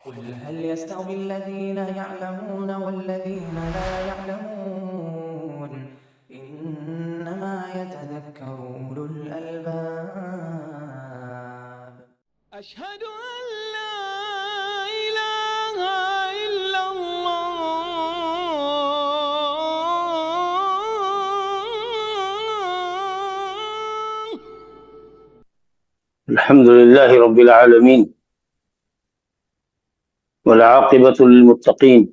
قل هل يستوي الذين يعلمون والذين لا يعلمون إنما يتذكر أولو الألباب. أشهد أن لا إله إلا الله. الحمد لله رب العالمين والعاقبة للمتقين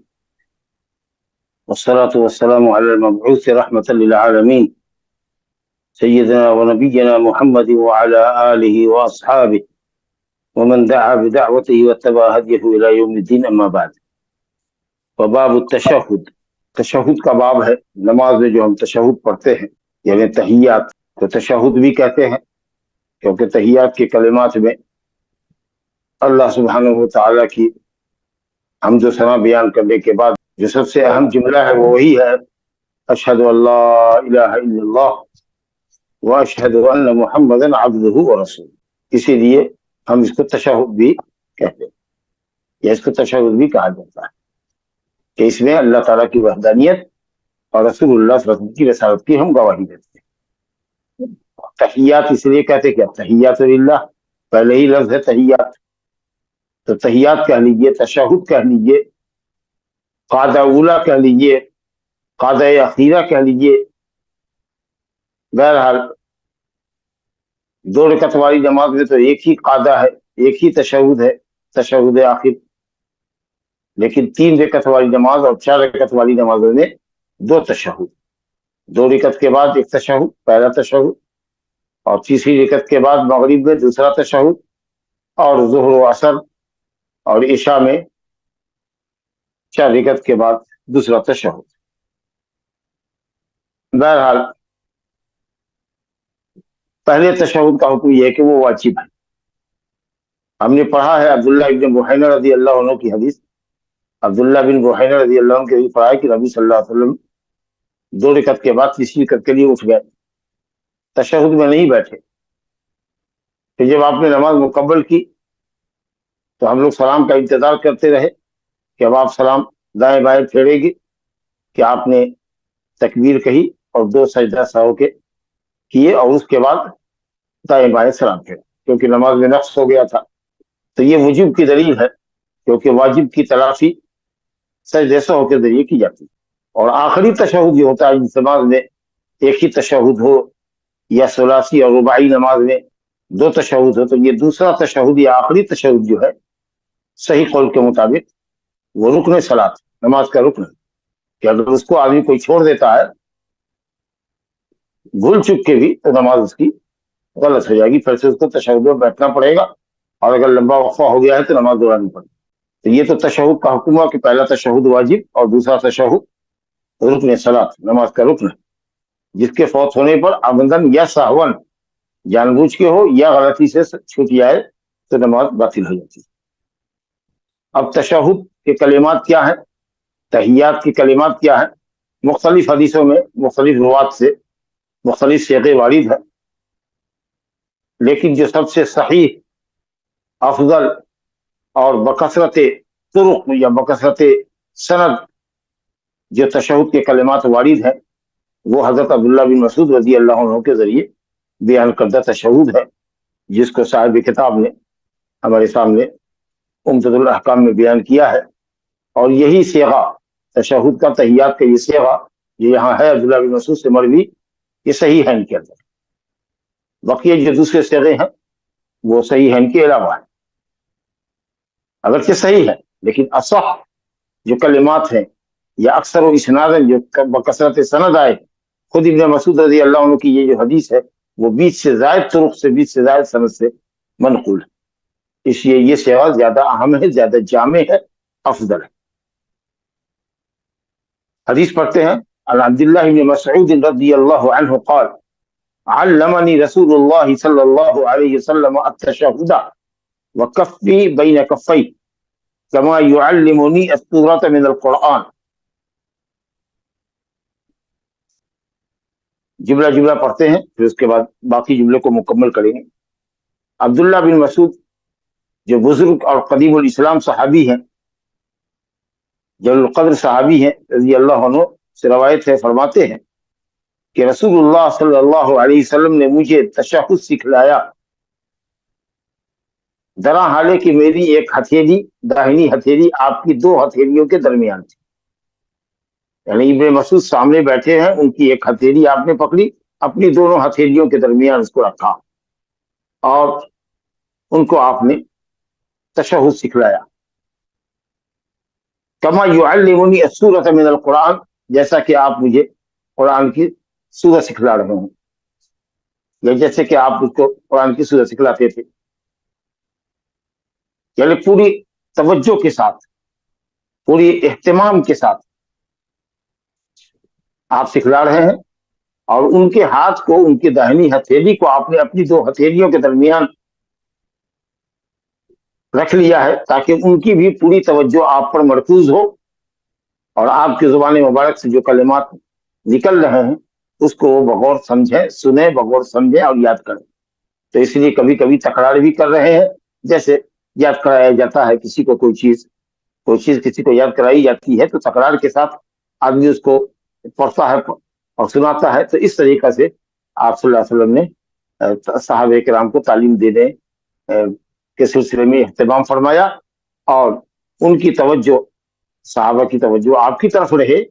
والصلاة والسلام على المبعوث رحمة للعالمين سيدنا ونبينا محمد وعلى آله وأصحابه ومن دعا بدعوته واتبع هديه إلى يوم الدين أما بعد. وباب التشہد، تشہد کا باب ہے. نماز میں جو ہم تشہد پڑھتے ہیں یعنی تحیات کو تشہد بھی کہتے ہیں، کیونکہ تحیات کے کلمات میں اللہ سبحانہ و تعالیٰ کی حمد و ثنا بیان کرنے کے بعد جو سب سے اہم جملہ ہے وہ وہی ہے اشہد ان لا الہ الا اللہ واشہد ان محمدا عبدہ ورسولہ. اسی لیے ہم اس کو تشہد بھی کہتے ہیں یا اس کو تشہد بھی کہا جاتا ہے کہ اس میں اللہ تعالیٰ کی وحدانیت اور رسول اللہ صلی اللہ علیہ وسلم کی رسالت کی ہم گواہی دیتے ہیں. تحیات اس لیے کہتے کہ تحیات للہ، پہلے ہی لفظ ہے تحیات، تو تحیات کہہ لیجئے، تشہد کہہ لیجئے، قاعدہ اولا کہہ لیجئے، قاعدہ اخیرہ کہہ لیجئے. بہرحال دو رکعت والی نماز میں تو ایک ہی قاعدہ ہے، ایک ہی تشہد ہے، تشہد آخر. لیکن 3 رکعت والی نماز اور 4 رکعت والی نمازوں میں 2 تشہد، 2 رکعت کے بعد ایک تشہد، پہلا تشہد، اور تیسری رکعت کے بعد مغرب میں دوسرا تشہد، اور ظہر و عصر اور عشاء میں 4 رکعت کے بعد دوسرا تشہد. بہرحال پہلے تشہد کا حکم یہ ہے کہ وہ واجب ہے. ہم نے پڑھا ہے عبداللہ بن بحینہ رضی اللہ عنہ کی حدیث، عبداللہ بن بحینہ رضی اللہ عنہ کی حدیث پڑھا ہے کہ نبی صلی اللہ علیہ وسلم 2 رکعت کے بعد تیسری رکعت کے لیے اٹھ گئے، تشہد میں نہیں بیٹھے. پھر جب آپ نے نماز مکمل کی تو ہم لوگ سلام کا انتظار کرتے رہے کہ اب آپ سلام دائیں بائیں پھیرے گی، کہ آپ نے تکبیر کہی اور 2 سجدہ سہو کے کیے اور اس کے بعد دائیں بائیں سلام پھیرا، کیونکہ نماز میں نقص ہو گیا تھا. تو یہ وجوب کی دلیل ہے، کیونکہ واجب کی تلافی سجدہ سہو کے ذریعے کی جاتی ہے. اور آخری تشہد یہ ہوتا ہے جس نماز میں ایک ہی تشہد ہو یا ثلاثی اور رباعی نماز میں 2 تشہد ہو، تو یہ دوسرا تشہد یا آخری تشہد جو ہے صحیح قول کے مطابق وہ رکن صلاۃ، نماز کا رکن ہے، کہ اگر اس کو آدمی کوئی چھوڑ دیتا ہے بھول چک کے بھی تو نماز اس کی غلط ہو جائے گی، پھر سے اس کو تشہد میں بیٹھنا پڑے گا، اور اگر لمبا وقفہ ہو گیا ہے تو نماز دہرانی پڑے گی. تو یہ تو تشہد کا حکم ہوا کہ پہلا تشہد واجب اور دوسرا تشہد رکن صلاۃ، نماز کا رکن ہے، جس کے فوت ہونے پر عمدن یا سہون، جان بوجھ کے ہو یا غلطی سے چھوٹ جائے تو نماز باطل ہو جاتی ہے. اب تشہد کے کلمات کیا ہیں، تحیات کی کلمات کیا ہیں؟ مختلف حدیثوں میں مختلف روات سے مختلف صیغے وارد ہے، لیکن جو سب سے صحیح، افضل اور بکثرت طرق یا بکثرت سند جو تشہد کے کلمات وارد ہیں وہ حضرت عبداللہ بن مسعود رضی اللہ عنہ کے ذریعے بیان کردہ تشہد ہے، جس کو صاحب کتاب نے ہمارے سامنے عمدۃ الاحکام میں بیان کیا ہے. اور یہی صیغہ تشہد کا، تحیات کا یہ صیغہ جو یہاں ہے عبداللہ بن مسعود سے مروی، یہ صحیح ہے ان کے اندر. بقیہ جو دوسرے صیغے ہیں وہ صحیح ہے ان کے علاوہ ہے، اگرچہ صحیح ہے لیکن اصح جو کلمات ہیں یا اکثر و اسناد جو بکثرت سند آئے، خود ابن مسعود رضی اللہ عنہ کی یہ جو حدیث ہے وہ 20 سے زائد طرق سے، 20 سے زائد سند سے منقول ہے، اس لیے یہ صیغہ زیادہ اہم ہے، زیادہ جامع ہے، افضل ہے. حدیث پڑھتے ہیں عن عبداللہ بن مسعود رضی اللہ عنہ قال علمني رسول اللہ صلی اللہ علیہ وسلم التشہد وکفی بین کفی كما يعلمني السورة من القرآن. جملہ جملہ پڑھتے ہیں، پھر اس کے بعد باقی جملے کو مکمل کریں گے. عبداللہ بن مسعود جو بزرگ اور قدیم الاسلام صحابی ہیں، جلیل القدر صحابی ہیں رضی اللہ عنہ سے روایت ہے، فرماتے ہیں کہ رسول اللہ صلی اللہ علیہ وسلم نے مجھے تشہد سکھلایا، درا حالے کہ میری ایک ہتھیلی، داہنی ہتھیلی آپ کی دو ہتھیلیوں کے درمیان تھی۔ یعنی ابن مسعود سامنے بیٹھے ہیں، ان کی ایک ہتھیلی آپ نے پکڑی، اپنی دونوں ہتھیلیوں کے درمیان اس کو رکھا اور ان کو آپ نے تشہد سکھلایا۔ کما یعلمنی السورۃ من القرآن، جیسا کہ آپ مجھے قرآن کی سورہ سکھلا رہے ہیں، یا جیسے کہ آپ اس کو قرآن کی سورہ سکھلاتے تھے۔ یعنی پوری توجہ کے ساتھ، پوری اہتمام کے ساتھ آپ سکھلا رہے ہیں، اور ان کے ہاتھ کو، ان کی داہنی ہتھیلی کو آپ نے اپنی دو ہتھیلیوں کے درمیان رکھ لیا ہے، تاکہ ان کی بھی پوری توجہ آپ پر مرکوز ہو، اور آپ کی زبان مبارک سے جو کلمات نکل رہے ہیں اس کو وہ بغور سمجھیں، سنیں، بغور سمجھیں اور یاد کریں۔ تو اس لیے کبھی کبھی تکرار بھی کر رہے ہیں، جیسے یاد کرایا جاتا ہے کسی کو کوئی چیز کسی کو یاد کرائی جاتی ہے تو تکرار کے ساتھ آدمی اس کو پڑھتا ہے اور سناتا ہے۔ تو اس طریقہ سے آپ صلی اللہ علیہ وسلم نے صحابہ کرام کو تعلیم دینے کے سلسلے میں اہتمام فرمایا، اور ان کی توجہ، صحابہ کی توجہ آپ کی طرف رہے،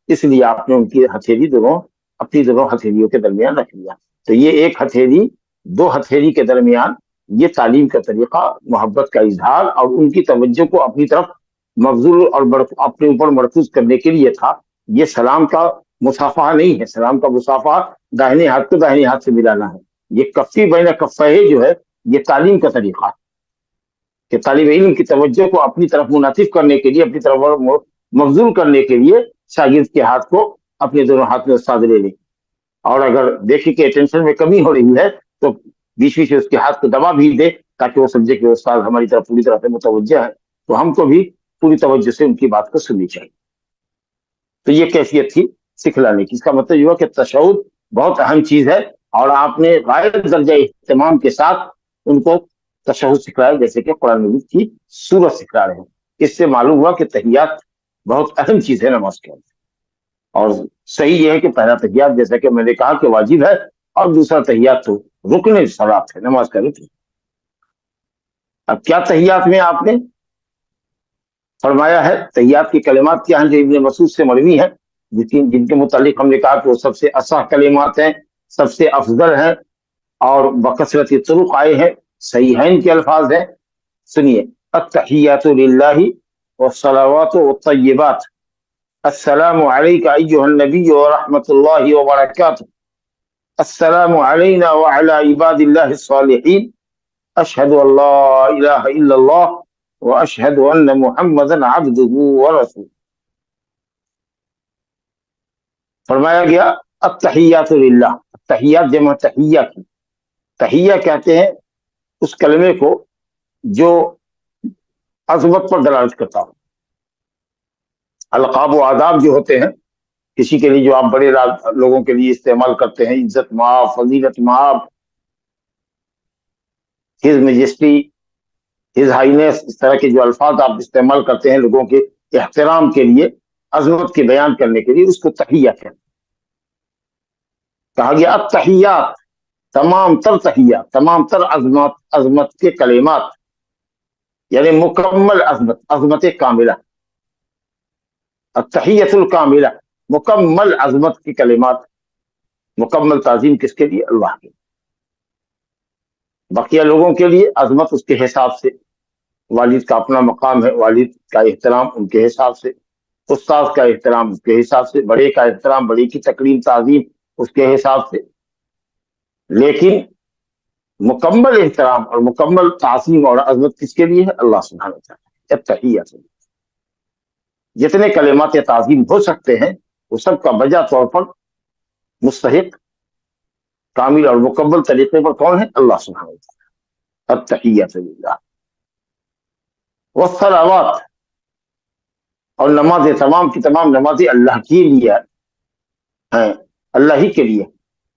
اس لیے آپ نے ان کی ہتھیلی اپنی دونوں ہتھیلیوں کے درمیان رکھ لیا۔ تو یہ ایک ہتھیلی دو ہتھیلی کے درمیان، یہ تعلیم کا طریقہ، محبت کا اظہار اور ان کی توجہ کو اپنی طرف مبذول اور اپنے اوپر مرکوز کرنے کے لیے تھا۔ یہ سلام کا مصافحہ نہیں ہے، سلام کا مصافحہ داہنے ہاتھ کو داہنے ہاتھ سے ملانا ہے۔ یہ کفی بین کفیہ جو ہے، یہ تعلیم کا طریقہ ہے کہ طالب علم کی توجہ کو اپنی طرف منعطف کرنے کے لیے، اپنی طرف مبذول کرنے کے لیے شاگرد کے ہاتھ کو اپنے دونوں ہاتھ میں استاد لے لے، اور اگر دیکھے کہ اٹینشن میں کمی ہو رہی ہے تو بیچ بیچ اس کے ہاتھ کو دبا بھی دے، تاکہ وہ سمجھے کہ استاد ہماری طرف پوری طرح سے متوجہ ہے، تو ہم کو بھی پوری توجہ سے ان کی بات کو سننی چاہیے۔ تو یہ کیفیت تھی سکھلانے کی۔ اس کا مطلب یہ ہوا کہ تشہد بہت اہم چیز ہے، اور آپ نے غائب درجہ اہتمام کے ساتھ ان کو تشہد سکھلایا، جیسے کہ قرآن مجید کی سورت سکھلا رہے ہیں۔ اس سے معلوم ہوا کہ تحیات بہت اہم چیز ہے نماز کے اندر، اور صحیح یہ ہے کہ پہلا تحیات جیسا کہ میں نے کہا کہ واجب ہے، اور دوسرا تحیات تو رکن صلات ہے، نماز کا رکن۔ اب کیا تحیات میں آپ نے فرمایا ہے، تحیات کی کلمات کیا ہیں جو ابن مسعود سے مروی ہیں، جن کے متعلق ہم نے کہا کہ وہ سب سے اصح کلمات ہیں، سب سے افضل ہیں، اور بکثرت طرق آئے ہیں، صحیحین کے الفاظ ہیں۔ سنیے: التحیات للہ والصلوات والطیبات، السلام علیک ایھا النبی ورحمۃ اللہ وبرکاتہ، السلام علینا وعلی عباد اللہ الصالحین، اشہد ان لا الہ الا اللہ واشہد ان محمدا عبدہ ورسولہ۔ فرمایا گیا التحیات للہ، تحیات جمع تحیہ کی، تحیہ کہتے ہیں اس کلمے کو جو عظمت پر دلالت کرتا ہو۔ القاب و آداب جو ہوتے ہیں کسی کے لیے، جو آپ بڑے لوگوں کے لیے استعمال کرتے ہیں، عزت مآب، فضیلت مآب، ہز میجسٹی، ہز ہائینس، اس طرح کے جو الفاظ آپ استعمال کرتے ہیں لوگوں کے احترام کے لیے، عظمت کے بیان کرنے کے لیے، اس کو تحیہ کہتے ہیں۔ کہا گیا التحیات، تمام تر تحیات، تمام تر عظمت کے کلمات، یعنی مکمل عظمت، عظمت کاملہ، التحیۃ الکاملہ، مکمل عظمت کی کلمات، مکمل تعظیم کس کے لیے؟ اللہ کے۔ بقیہ لوگوں کے لیے عظمت اس کے حساب سے، والد کا اپنا مقام ہے، والد کا احترام ان کے حساب سے، استاد کا احترام اس کے حساب سے، بڑے کا احترام، بڑے کی تکریم تعظیم اس کے حساب سے، لیکن مکمل احترام اور مکمل تعظیم اور عظمت کس کے لیے ہے؟ اللہ سبحانہ وتعالی۔ التحیۃ، جتنے کلمات تعظیم ہو سکتے ہیں وہ سب کا بجا طور پر مستحق، کامل اور مکمل طریقے پر کون ہے؟ اللہ سبحانہ وتعالی۔ التحیۃ للہ والصلوات، اور نمازیں، تمام کی تمام نمازیں اللہ کے لیے ہیں، اللہ ہی کے لیے،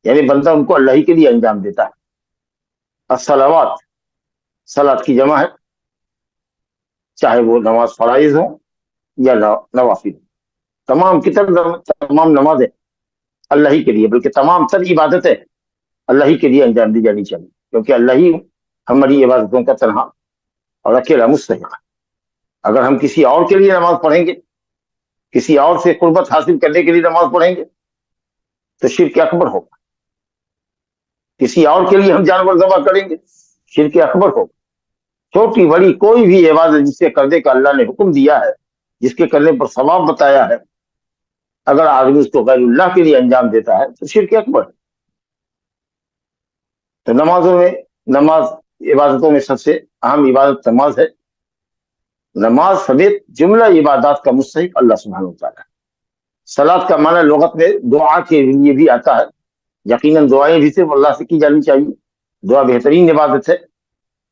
یعنی بندہ ان کو اللہ ہی کے لیے انجام دیتا ہے۔ الصلوات، صلاۃ کی جمع ہے، چاہے وہ نماز فرائض ہو یا نوافل. تمام نمازیں اللہ ہی کے لیے، بلکہ تمام تر عبادتیں اللہ ہی کے لیے انجام دی جانی چاہیے، کیونکہ اللہ ہی ہماری عبادتوں کا تنہا اور اکیلا مستحق ہے. اگر ہم کسی اور کے لیے نماز پڑھیں گے، کسی اور سے قربت حاصل کرنے کے لیے نماز پڑھیں گے، تو شرک اکبر ہوگا. کسی اور کے لیے ہم جانور ذبح کریں گے، شرک اکبر ہوگا. چھوٹی بڑی کوئی بھی عبادت جس سے کرنے کا اللہ نے حکم دیا ہے، جس کے کرنے پر ثواب بتایا ہے، اگر آدمی اس کو غیر اللہ کے لیے انجام دیتا ہے تو شرک اکبر ہے. تو نماز عبادتوں میں سب سے اہم عبادت نماز ہے. نماز سمیت جملہ عبادات کا مستحق اللہ سبحانہ و تعالیٰ ہے. صلاۃ کا معنی لغت میں دعا کے لیے بھی آتا ہے. یقیناً دعائیں بھی صرف اللہ سے کی جانی چاہیے، دعا بہترین عبادت ہے،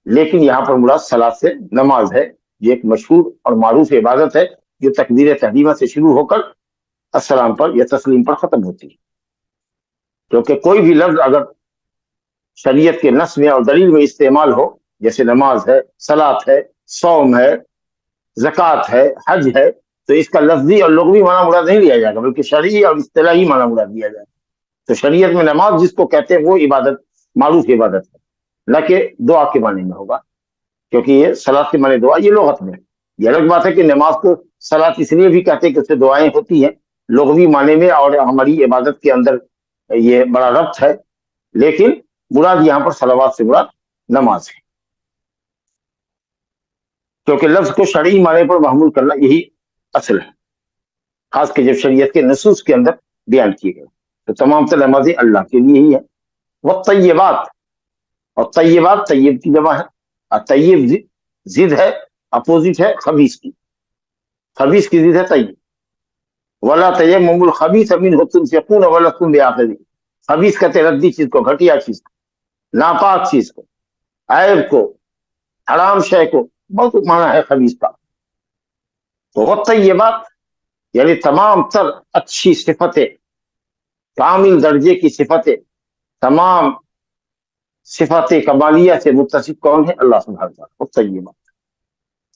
لیکن یہاں پر مراد صلاۃ سے نماز ہے. یہ ایک مشہور اور معروف عبادت ہے جو تکبیر تحریمہ سے شروع ہو کر السلام پر یا تسلیم پر ختم ہوتی ہے. کیونکہ کوئی بھی لفظ اگر شریعت کے نص میں اور دلیل میں استعمال ہو، جیسے نماز ہے، صلاۃ ہے، صوم ہے، زکوٰۃ ہے، حج ہے، تو اس کا لفظی اور لغوی معنی مراد نہیں لیا جائے گا، بلکہ شرعی اور اصطلاحی معنی مراد لیا جائے گا. تو شریعت میں نماز جس کو کہتے ہیں وہ عبادت معروف عبادت ہے، نہ کہ دعا کے معنی میں ہوگا، کیونکہ یہ صلاۃ کے معنی دعا یہ لغت میں. یہ الگ بات ہے کہ نماز کو صلاۃ اس لیے بھی کہتے ہیں کہ اس سے دعائیں ہوتی ہیں لغوی معنی میں، اور ہماری عبادت کے اندر یہ بڑا ربط ہے، لیکن مراد یہاں پر صلوات سے مراد نماز ہے، کیونکہ لفظ کو شرعی معنی پر محمول کرنا یہی اصل ہے، خاص کہ جب شریعت کے نصوص کے اندر بیان کیے گئے. تو تمام تر نمازیں اللہ کے لیے ہی ہے. والطیبات، اور طیبات طیب کی جمع ہے. اور طیب ضد ہے، اپوزٹ ہے خبیث کی. خبیث کی ضد ہے طیب. ولا تیمموا الخبیث منہ تنفقون ولستم بآخذہ. خبیث کہتے ردی چیز کو، گھٹیا چیز کو، ناپاک چیز کو، عیب کو، حرام شے کو، بہت معنی ہے خبیث کا. تو والطیبات یعنی تمام تر اچھی صفتیں، کامل درجے کی صفتیں، تمام صفات کمالیہ سے متصف کون ہے؟ اللہ سبحانہ وتعالیٰ. والطیبات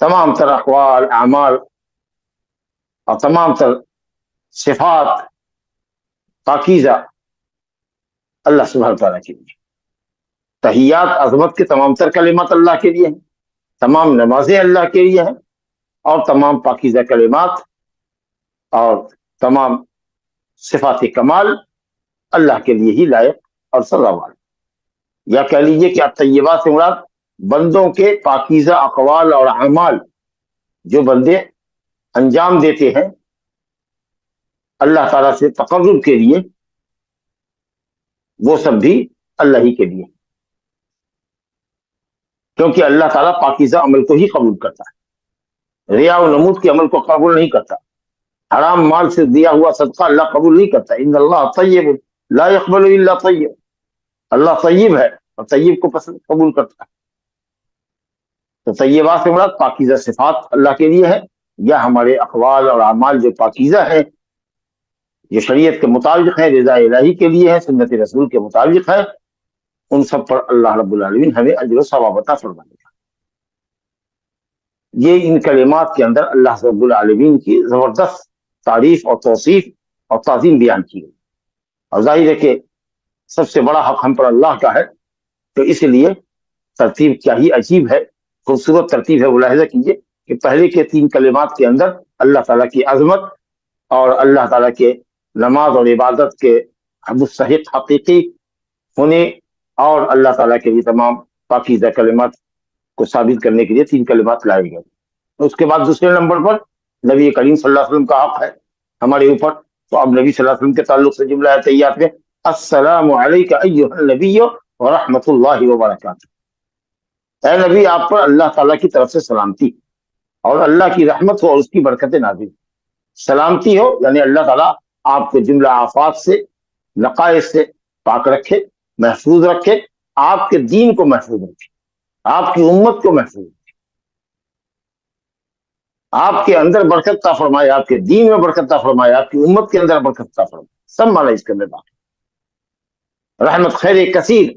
تمام تر اقوال، اعمال اور تمام تر صفات پاکیزہ اللہ سبحانہ وتعالیٰ کے لیے. تحیات عظمت کے تمام تر کلمات اللہ کے لیے ہیں، تمام نمازیں اللہ کے لیے ہیں، اور تمام پاکیزہ کلمات اور تمام صفات کمال اللہ کے لیے ہی لائق اور سزاوار. یا کہہ لیجیے کہ طیبات سے مراد بندوں کے پاکیزہ اقوال اور اعمال جو بندے انجام دیتے ہیں اللہ تعالیٰ سے تقرب کے لیے، وہ سب بھی اللہ ہی کے لیے، کیونکہ اللہ تعالیٰ پاکیزہ عمل کو ہی قبول کرتا ہے، ریا و نمود کے عمل کو قبول نہیں کرتا. حرام مال سے دیا ہوا صدقہ اللہ قبول نہیں کرتا. ان اللہ طیب لا يقبل الا طیب. اللہ طیب ہے اور طیب کو پسند قبول کرتا ہے. تو طیبات سے مراد پاکیزہ صفات اللہ کے لیے ہے، یا ہمارے اقوال اور اعمال جو پاکیزہ ہیں، جو شریعت کے مطابق ہیں، رضا الہی کے لیے ہے، سنت رسول کے مطابق ہے، ان سب پر اللہ رب العالمین ہمیں اجر و ثواب عطا فرمائے گا. یہ ان کلمات کے اندر اللہ رب العالمین کی زبردست تعریف اور توصیف اور تعظیم بیان کی گئی. اور ظاہر ہے کہ سب سے بڑا حق ہم پر اللہ کا ہے، تو اس لیے ترتیب کیا ہی عجیب ہے، خوبصورت ترتیب ہے. ملاحظہ کیجیے کہ پہلے کے 3 کلمات کے اندر اللہ تعالیٰ کی عظمت اور اللہ تعالیٰ کے نماز اور عبادت کے مستحق حقیقی ہونے اور اللہ تعالیٰ کے لیے تمام پاکیزہ کلمات کو ثابت کرنے کے لیے 3 کلمات لائے گئے. اس کے بعد دوسرے نمبر پر نبی کریم صلی اللہ علیہ وسلم کا حق ہے ہمارے اوپر. تو اب نبی صلی اللہ علیہ وسلم کے تعلق سے جملہ تحیات میں السلام علیک ایھا النبی ورحمۃ اللہ وبرکاتہ. اے نبی، آپ پر اللہ تعالیٰ کی طرف سے سلامتی اور اللہ کی رحمت ہو اور اس کی برکت نازل. سلامتی ہو یعنی اللہ تعالیٰ آپ کو جملہ آفات سے، نقائص سے پاک رکھے، محفوظ رکھے، آپ کے دین کو محفوظ رکھے، آپ کی امت کو محفوظ رکھے، آپ کے اندر برکت عطا فرمائے، آپ کے دین میں برکت عطا فرمائے، آپ کی امت کے اندر برکت عطا فرمائے. سب مانا اس کے اندر باقی. رحمت خیر کثیر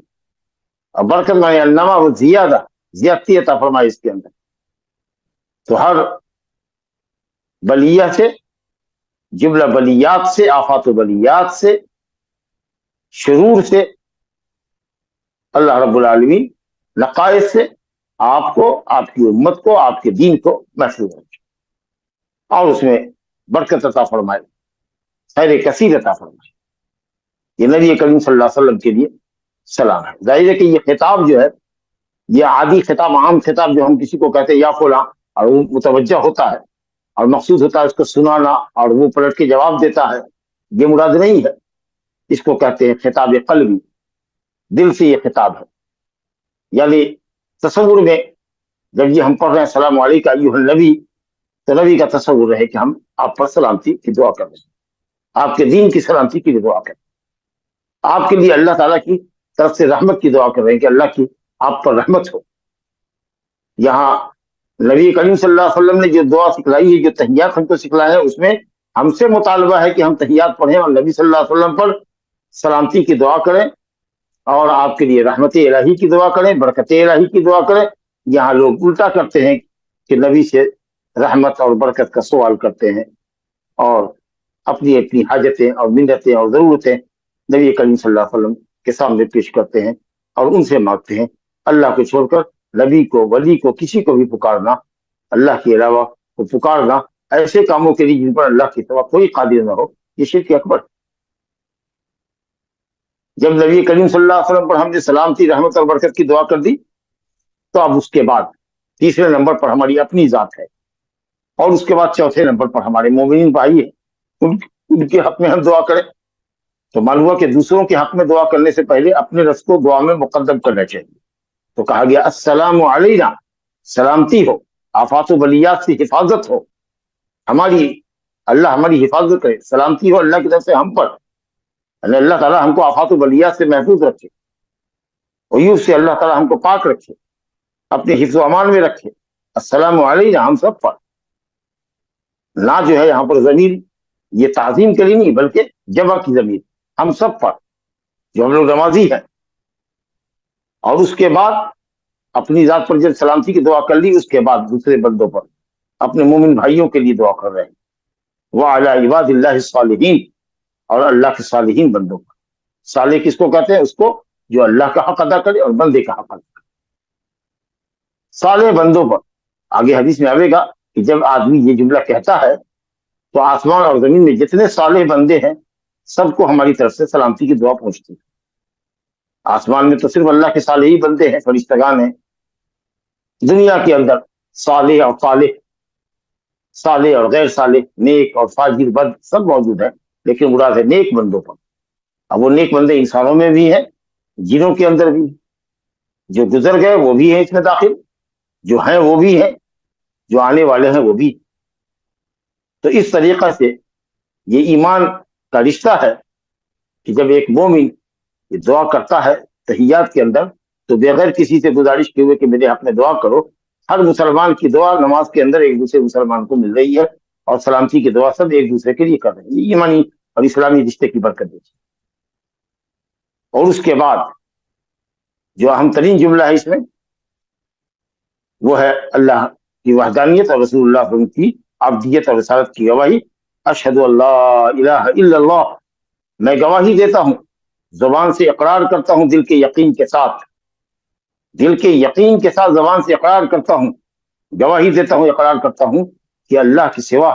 اور برکت مانے النما و زیادہ، زیادتی عطا فرمائے اس کے اندر. تو ہر بلیہ سے، جملہ بلیات سے، آفات و بلیات سے، شرور سے اللہ رب العالمین نقائص سے آپ کو، آپ کی امت کو، آپ کے دین کو محفوظ رکھے اور اس میں برکت عطا فرمائے، خیر کثیر عطا فرمائے۔ یہ نبی کریم صلی اللہ علیہ وسلم کے لیے سلام ہے۔ ظاہر ہے کہ یہ خطاب جو ہے، یہ عادی خطاب، عام خطاب جو ہم کسی کو کہتے ہیں یا فلاں، اور وہ متوجہ ہوتا ہے اور مقصود ہوتا ہے اس کو سنانا اور وہ پلٹ کے جواب دیتا ہے، یہ مراد نہیں ہے۔ اس کو کہتے ہیں خطاب قلبی، دل سے یہ خطاب ہے۔ یعنی تصور میں جب یہ ہم پڑھ رہے ہیں السلام علیکم ایھا النبی، تو نبی کا تصور ہے کہ ہم آپ پر سلامتی کی دعا کر رہے ہیں، آپ کے دین کی سلامتی کی دعا کر رہے ہیں، آپ کے لیے اللہ تعالیٰ کی طرف سے رحمت کی دعا کر رہے ہیں کہ اللہ کی آپ پر رحمت ہو۔ یہاں نبی کریم صلی اللہ علیہ وسلم نے جو دعا سکھلائی ہے، جو تحیات ہم کو سکھلایا ہے، اس میں ہم سے مطالبہ ہے کہ ہم تحیات پڑھیں اور نبی صلی اللہ علیہ وسلم پر سلامتی کی دعا کریں اور آپ کے لیے رحمت الہی کی دعا کریں، برکت الہی کی دعا کریں۔ یہاں لوگ الٹا کرتے ہیں کہ نبی سے رحمت اور برکت کا سوال کرتے ہیں اور اپنی اپنی حاجتیں اور منتیں اور ضرورتیں نبی کریم صلی اللہ علیہ وسلم کے سامنے پیش کرتے ہیں اور ان سے مانگتے ہیں۔ اللہ کو چھوڑ کر نبی کو، ولی کو، کسی کو بھی پکارنا، اللہ کے علاوہ کو پکارنا ایسے کاموں کے لیے جن پر اللہ کے سوا کوئی قادر نہ ہو، یہ شرک اکبر۔ جب نبی کریم صلی اللہ علیہ وسلم پر ہم نے سلامتی، رحمت اور برکت کی دعا کر دی، تو اب اس کے بعد تیسرے نمبر پر ہماری اپنی ذات ہے، اور اس کے بعد چوتھے نمبر پر ہمارے مومنین بھائی ہیں، ان کے حق میں ہم دعا کریں۔ تو معلوم ہوا کہ دوسروں کے حق میں دعا کرنے سے پہلے اپنے نفس کو دعا میں مقدم کرنا چاہیے۔ تو کہا گیا السلام علینا، سلامتی ہو، آفات و بلیات سے حفاظت ہو، ہماری اللہ ہماری حفاظت کرے، سلامتی ہو اللہ کی طرف سے ہم پر، اللہ تعالیٰ ہم کو آفات و بلیات سے محفوظ رکھے، عیوب سے اللہ تعالیٰ ہم کو پاک رکھے، اپنے حفظ و امان میں رکھے۔ السلام علینا، ہم سب پر۔ نہ جو ہے یہاں پر ضمیر یہ تعظیم کے لیے نہیں بلکہ جمع کی ضمیر، ہم سب پر جو ہم لوگ نمازی ہیں۔ اور اس کے بعد اپنی ذات پر جب سلامتی کی دعا کر لی، اس کے بعد دوسرے بندوں پر، اپنے مومن بھائیوں کے لیے دعا کر رہے ہیں۔ وَعَلَىٰ عِبَادِ اللَّهِ الصَّالِحِينَ، اور اللہ کے صالحین بندوں پر۔ صالح کس کو کہتے ہیں؟ اس کو جو اللہ کا حق ادا کرے اور بندے کا حق ادا کرے۔ صالح بندوں پر آگے حدیث میں آئے گا کہ جب آدمی یہ جملہ کہتا ہے تو آسمان اور زمین میں جتنے صالح بندے ہیں سب کو ہماری طرف سے سلامتی کی دعا پہنچتی ہے۔ آسمان میں تو صرف اللہ کے صالح ہی بندے ہیں، فرشتگان ہیں۔ دنیا کے اندر صالح اور طالح، صالح اور غیر صالح، نیک اور فاجر، بد، سب موجود ہیں، لیکن مراد ہے نیک بندوں پر۔ اب وہ نیک بندے انسانوں میں بھی ہیں، جنوں کے اندر بھی، جو گزر گئے وہ بھی ہیں اس میں داخل، جو ہیں وہ بھی ہیں، جو آنے والے ہیں وہ بھی۔ تو اس طریقہ سے یہ ایمان کا رشتہ ہے کہ جب ایک مومن یہ دعا کرتا ہے تحیات کے اندر، تو بغیر کسی سے گزارش کیے ہوئے کہ میرے حق میں دعا کرو، ہر مسلمان کی دعا نماز کے اندر ایک دوسرے مسلمان کو مل رہی ہے، اور سلامتی کی دعا سب ایک دوسرے کے لیے کر رہے ہیں۔ یہ ایمانی اور اسلامی رشتے کی برکت دیتی ہے۔ اور اس کے بعد جو اہم ترین جملہ ہے اس میں، وہ ہے اللہ کی وحدانیت اور رسول اللہ صلی اللہ علیہ وسلم کی عبدیت اور رسالت کی گواہی۔ اشہد اللہ الہ الا اللہ، میں گواہی دیتا ہوں، زبان سے اقرار کرتا ہوں، دل کے یقین کے ساتھ، دل کے یقین کے ساتھ زبان سے اقرار کرتا ہوں، گواہی دیتا ہوں، اقرار کرتا ہوں کہ اللہ کے سوا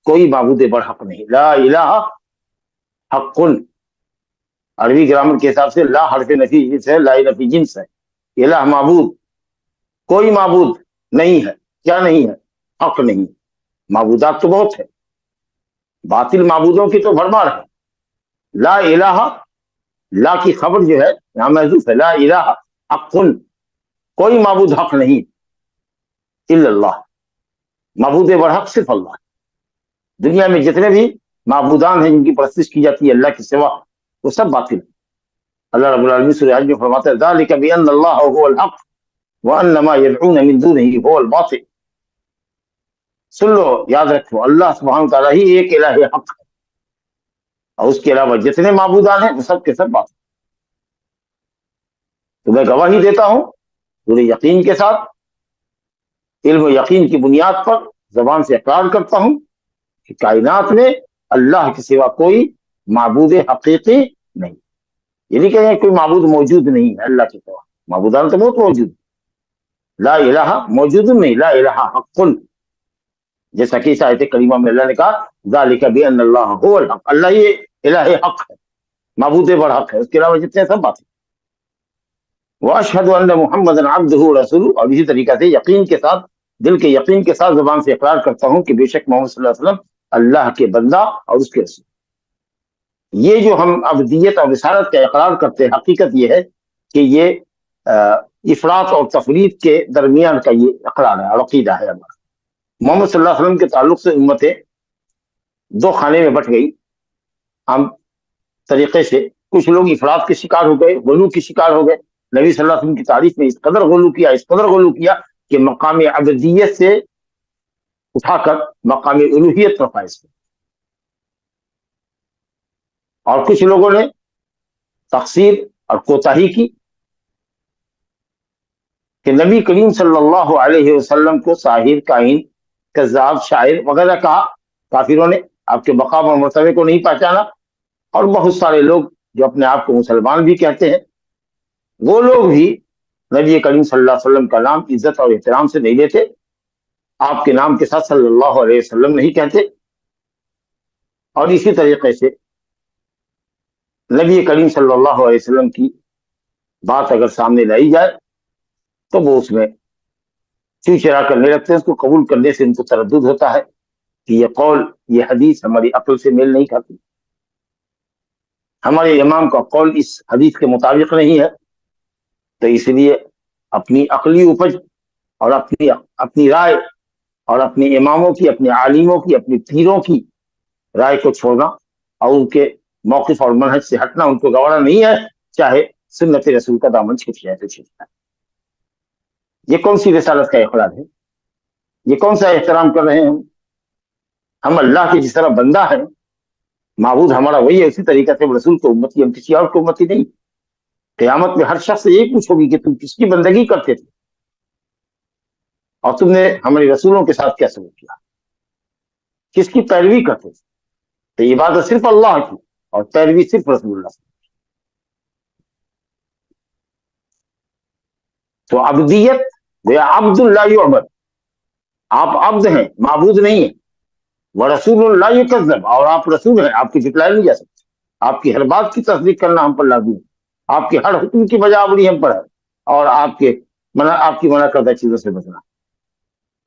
کوئی معبود برحق نہیں۔ لا الہ حق، عربی گرامر کے حساب سے لا حرف نفی جنس ہے، لا نفی جنس ہے۔ الہ معبود، کوئی معبود نہیں ہے، کیا نہیں ہے؟ حق نہیں۔ معبودات تو بہت ہے، باطل معبودوں کی تو بھرمار ہے۔ لا الہ، لا کی خبر جو ہے یہاں محذوف ہے، لا الہ حق، کوئی معبود حق نہیں الا اللہ، معبود برحق صرف اللہ۔ دنیا میں جتنے بھی معبودان ہیں جن کی پرستش کی جاتی ہے اللہ کے سوا، وہ سب باطل ہیں۔ اللہ رب العالمین سورہ حج میں فرماتا ہے ذالک بان اللہ هو الحق وان ما يدعون من دونه هو الباطل۔ سن لو، یاد رکھو، اللہ سبحانہ تعالیٰ ہی ایک الہ حق ہے، اور اس کے علاوہ جتنے معبودان ہیں وہ سب کے سب باطل۔ تو میں گواہی دیتا ہوں پورے یقین کے ساتھ علم و یقین کی بنیاد پر زبان سے اقرار کرتا ہوں کہ کائنات میں اللہ کے سوا کوئی معبود حقیقی نہیں. یہ نہیں کہیں کوئی معبود موجود نہیں ہے اللہ کے سوا، معبودان تو بہت موجود. لا الہ موجود نہیں، لا الہ حق، جیسا کہ اس آیت کریمہ میں اللہ نے کہا ذالک بان اللہ هو الحق، اللہ یہ الہ حق ہے، معبود برحق ہے، اس کے علاوہ جتنے سب باتیں. واشهد ان محمد عبدہ ورسولہ، اور اسی طریقہ سے یقین کے ساتھ، دل کے یقین کے ساتھ زبان سے اقرار کرتا ہوں کہ بے شک محمد صلی اللہ علیہ وسلم اللہ کے بندہ اور اس کے رسول. یہ جو ہم عبدیت اور رسالت کا اقرار کرتے ہیں، حقیقت یہ ہے کہ یہ افراط اور تفریط کے درمیان کا یہ اقرار ہے اور عقیدہ ہے ہمارا. محمد صلی اللہ علیہ وسلم کے تعلق سے امتیں دو خانے میں بٹ گئی عام طریقے سے. کچھ لوگ افراط کے شکار ہو گئے، غلو کے شکار ہو گئے. نبی صلی اللہ علیہ وسلم کی تعریف میں اس قدر غلو کیا، اس قدر غلو کیا کہ مقام عبدیت سے اٹھا کر مقام الوہیت پر فائز کیا. اور کچھ لوگوں نے تقصیر اور کوتاہی کی کہ نبی کریم صلی اللہ علیہ وسلم کو ساحر، کاہن، کذاب، شاعر وغیرہ کہا. کافروں نے آپ کے مقام اور مرتبے کو نہیں پہچانا. اور بہت سارے لوگ جو اپنے آپ کو مسلمان بھی کہتے ہیں، وہ لوگ بھی نبی کریم صلی اللہ علیہ وسلم کا نام عزت اور احترام سے نہیں لیتے، آپ کے نام کے ساتھ صلی اللہ علیہ وسلم نہیں کہتے. اور اسی طریقے سے نبی کریم صلی اللہ علیہ وسلم کی بات اگر سامنے لائی جائے تو وہ اس میں چوچرا کرنے لگتے ہیں. اس کو قبول کرنے سے ان کو تردد ہوتا ہے کہ یہ قول، یہ حدیث ہماری عقل سے میل نہیں کھاتی، ہمارے امام کا قول اس حدیث کے مطابق نہیں ہے. تو اس لیے اپنی عقلی اپج اور اپنی رائے اور اپنے اماموں کی، اپنے عالموں کی، اپنے پیروں کی رائے کو چھوڑنا اور ان کے موقف اور منہج سے ہٹنا ان کو گوارا نہیں ہے، چاہے سنت رسول کا دامن چھٹ جائے تو چھٹ جائے. یہ کون سی رسالت کا اقرار ہے؟ یہ کون سا احترام کر رہے ہیں ہم اللہ کے جس طرح بندہ ہے، معبود ہمارا وہی ہے، اسی طریقے سے رسول کو امتی، ہم کسی اور کو امتی نہیں. قیامت میں ہر شخص سے یہی پوچھو گی کہ تم کس کی بندگی کرتے تھے اور تم نے ہمارے رسولوں کے ساتھ کیا سلوک کیا، کس کی پیروی کرتے تھے. تو عبادت صرف اللہ کی اور پیروی صرف رسول اللہ. تو عبدیت عبد اللہ یعبد، آپ عبد ہیں، معبود نہیں ہیں. ورسول اللہ یکذب، اور آپ رسول ہیں، آپ کی جھٹلائی نہیں جا سکتی. آپ کی ہر بات کی تصدیق کرنا ہم پر لازم ہے، آپ کے ہر حکم کی بجاوری ہم پر ہے، اور آپ کی منع کردہ چیزوں سے بچنا.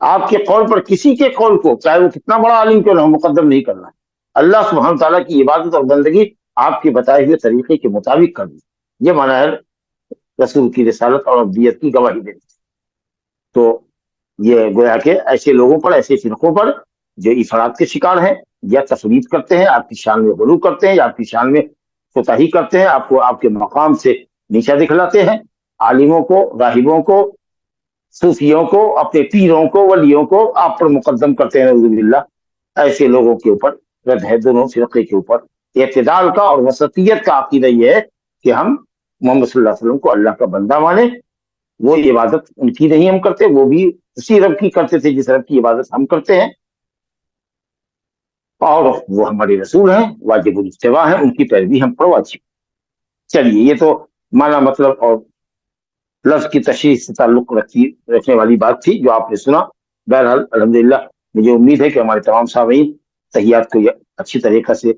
آپ کے قول پر کسی کے قول کو، چاہے وہ کتنا بڑا عالم کیوں نہ ہو، مقدم نہیں کرنا ہے. اللہ سبحانہ تعالیٰ کی عبادت اور بندگی آپ کے بتائے ہوئے طریقے کے مطابق کرنی. یہ معنی ہے رسول کی رسالت اور عبدیت کی گواہی دینی. تو یہ گویا کہ ایسے لوگوں پر، ایسے فرقوں پر جو افراط کے شکار ہیں یا تفریط کرتے ہیں، آپ کی شان میں غلو کرتے ہیں یا آپ کی شان میں کوتاہی کرتے ہیں، آپ کو آپ کے مقام سے نیچا دکھلاتے ہیں، عالموں کو، راہبوں کو، صوفیوں کو، اپنے پیروں کو، ولیوں کو آپ پر مقدم کرتے ہیں، نعوذ باللہ. ایسے لوگوں کے اوپر رد ہے دونوں فرقے کے اوپر. اعتدال کا اور وسطیت کا عقیدہ یہ ہے کہ ہم محمد صلی اللہ علیہ وسلم کو اللہ کا بندہ مانیں. وہ عبادت ان کی نہیں ہم کرتے، وہ بھی اسی رب کی کرتے تھے جس رب کی عبادت ہم کرتے ہیں، اور وہ ہمارے رسول ہیں، واجب الاتباع ہیں، ان کی پیروی ہم پر واجب. چلیے، یہ تو معنی مطلب اور لفظ کی تشریح سے تعلق رکھنے والی بات تھی جو آپ نے سنا. بہرحال الحمدللہ مجھے امید ہے کہ ہمارے تمام سامعین تحیات کو اچھی طریقے سے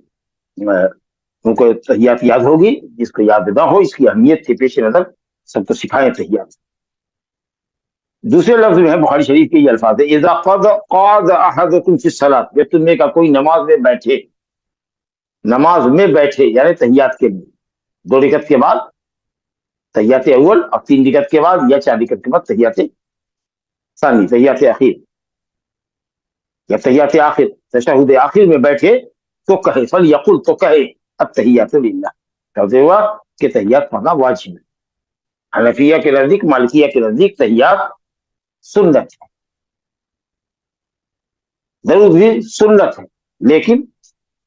ان کو تحیات یاد ہوگی. جس کو یاد نہ ہو، اس کی اہمیت کے پیش نظر سب کو سکھائیں تحیات. دوسرے لفظ میں ہے بخاری شریف کے یہ الفاظ ہے اذا قعد احدکم فی الصلاۃ، جب تم میں کا کوئی نماز میں بیٹھے، نماز میں بیٹھے یعنی تحیات کے لیے، 2 رکعت کے بعد تحیات اول اور 3 رکعت کے بعد یا 4 رکعت کے بعد تحیات ثانی، تحیات اخیر یا تحیات آخر، تشہد آخر میں بیٹھے تو کہے، فلیقل، تو کہے التحیات للہ، کہتے ہوا کہ تحیات پڑھنا واجب ہے. حنفیہ کے نزدیک، مالکیہ کے نزدیک تحیات سنت ہے، ضرور بھی سنت ہے. لیکن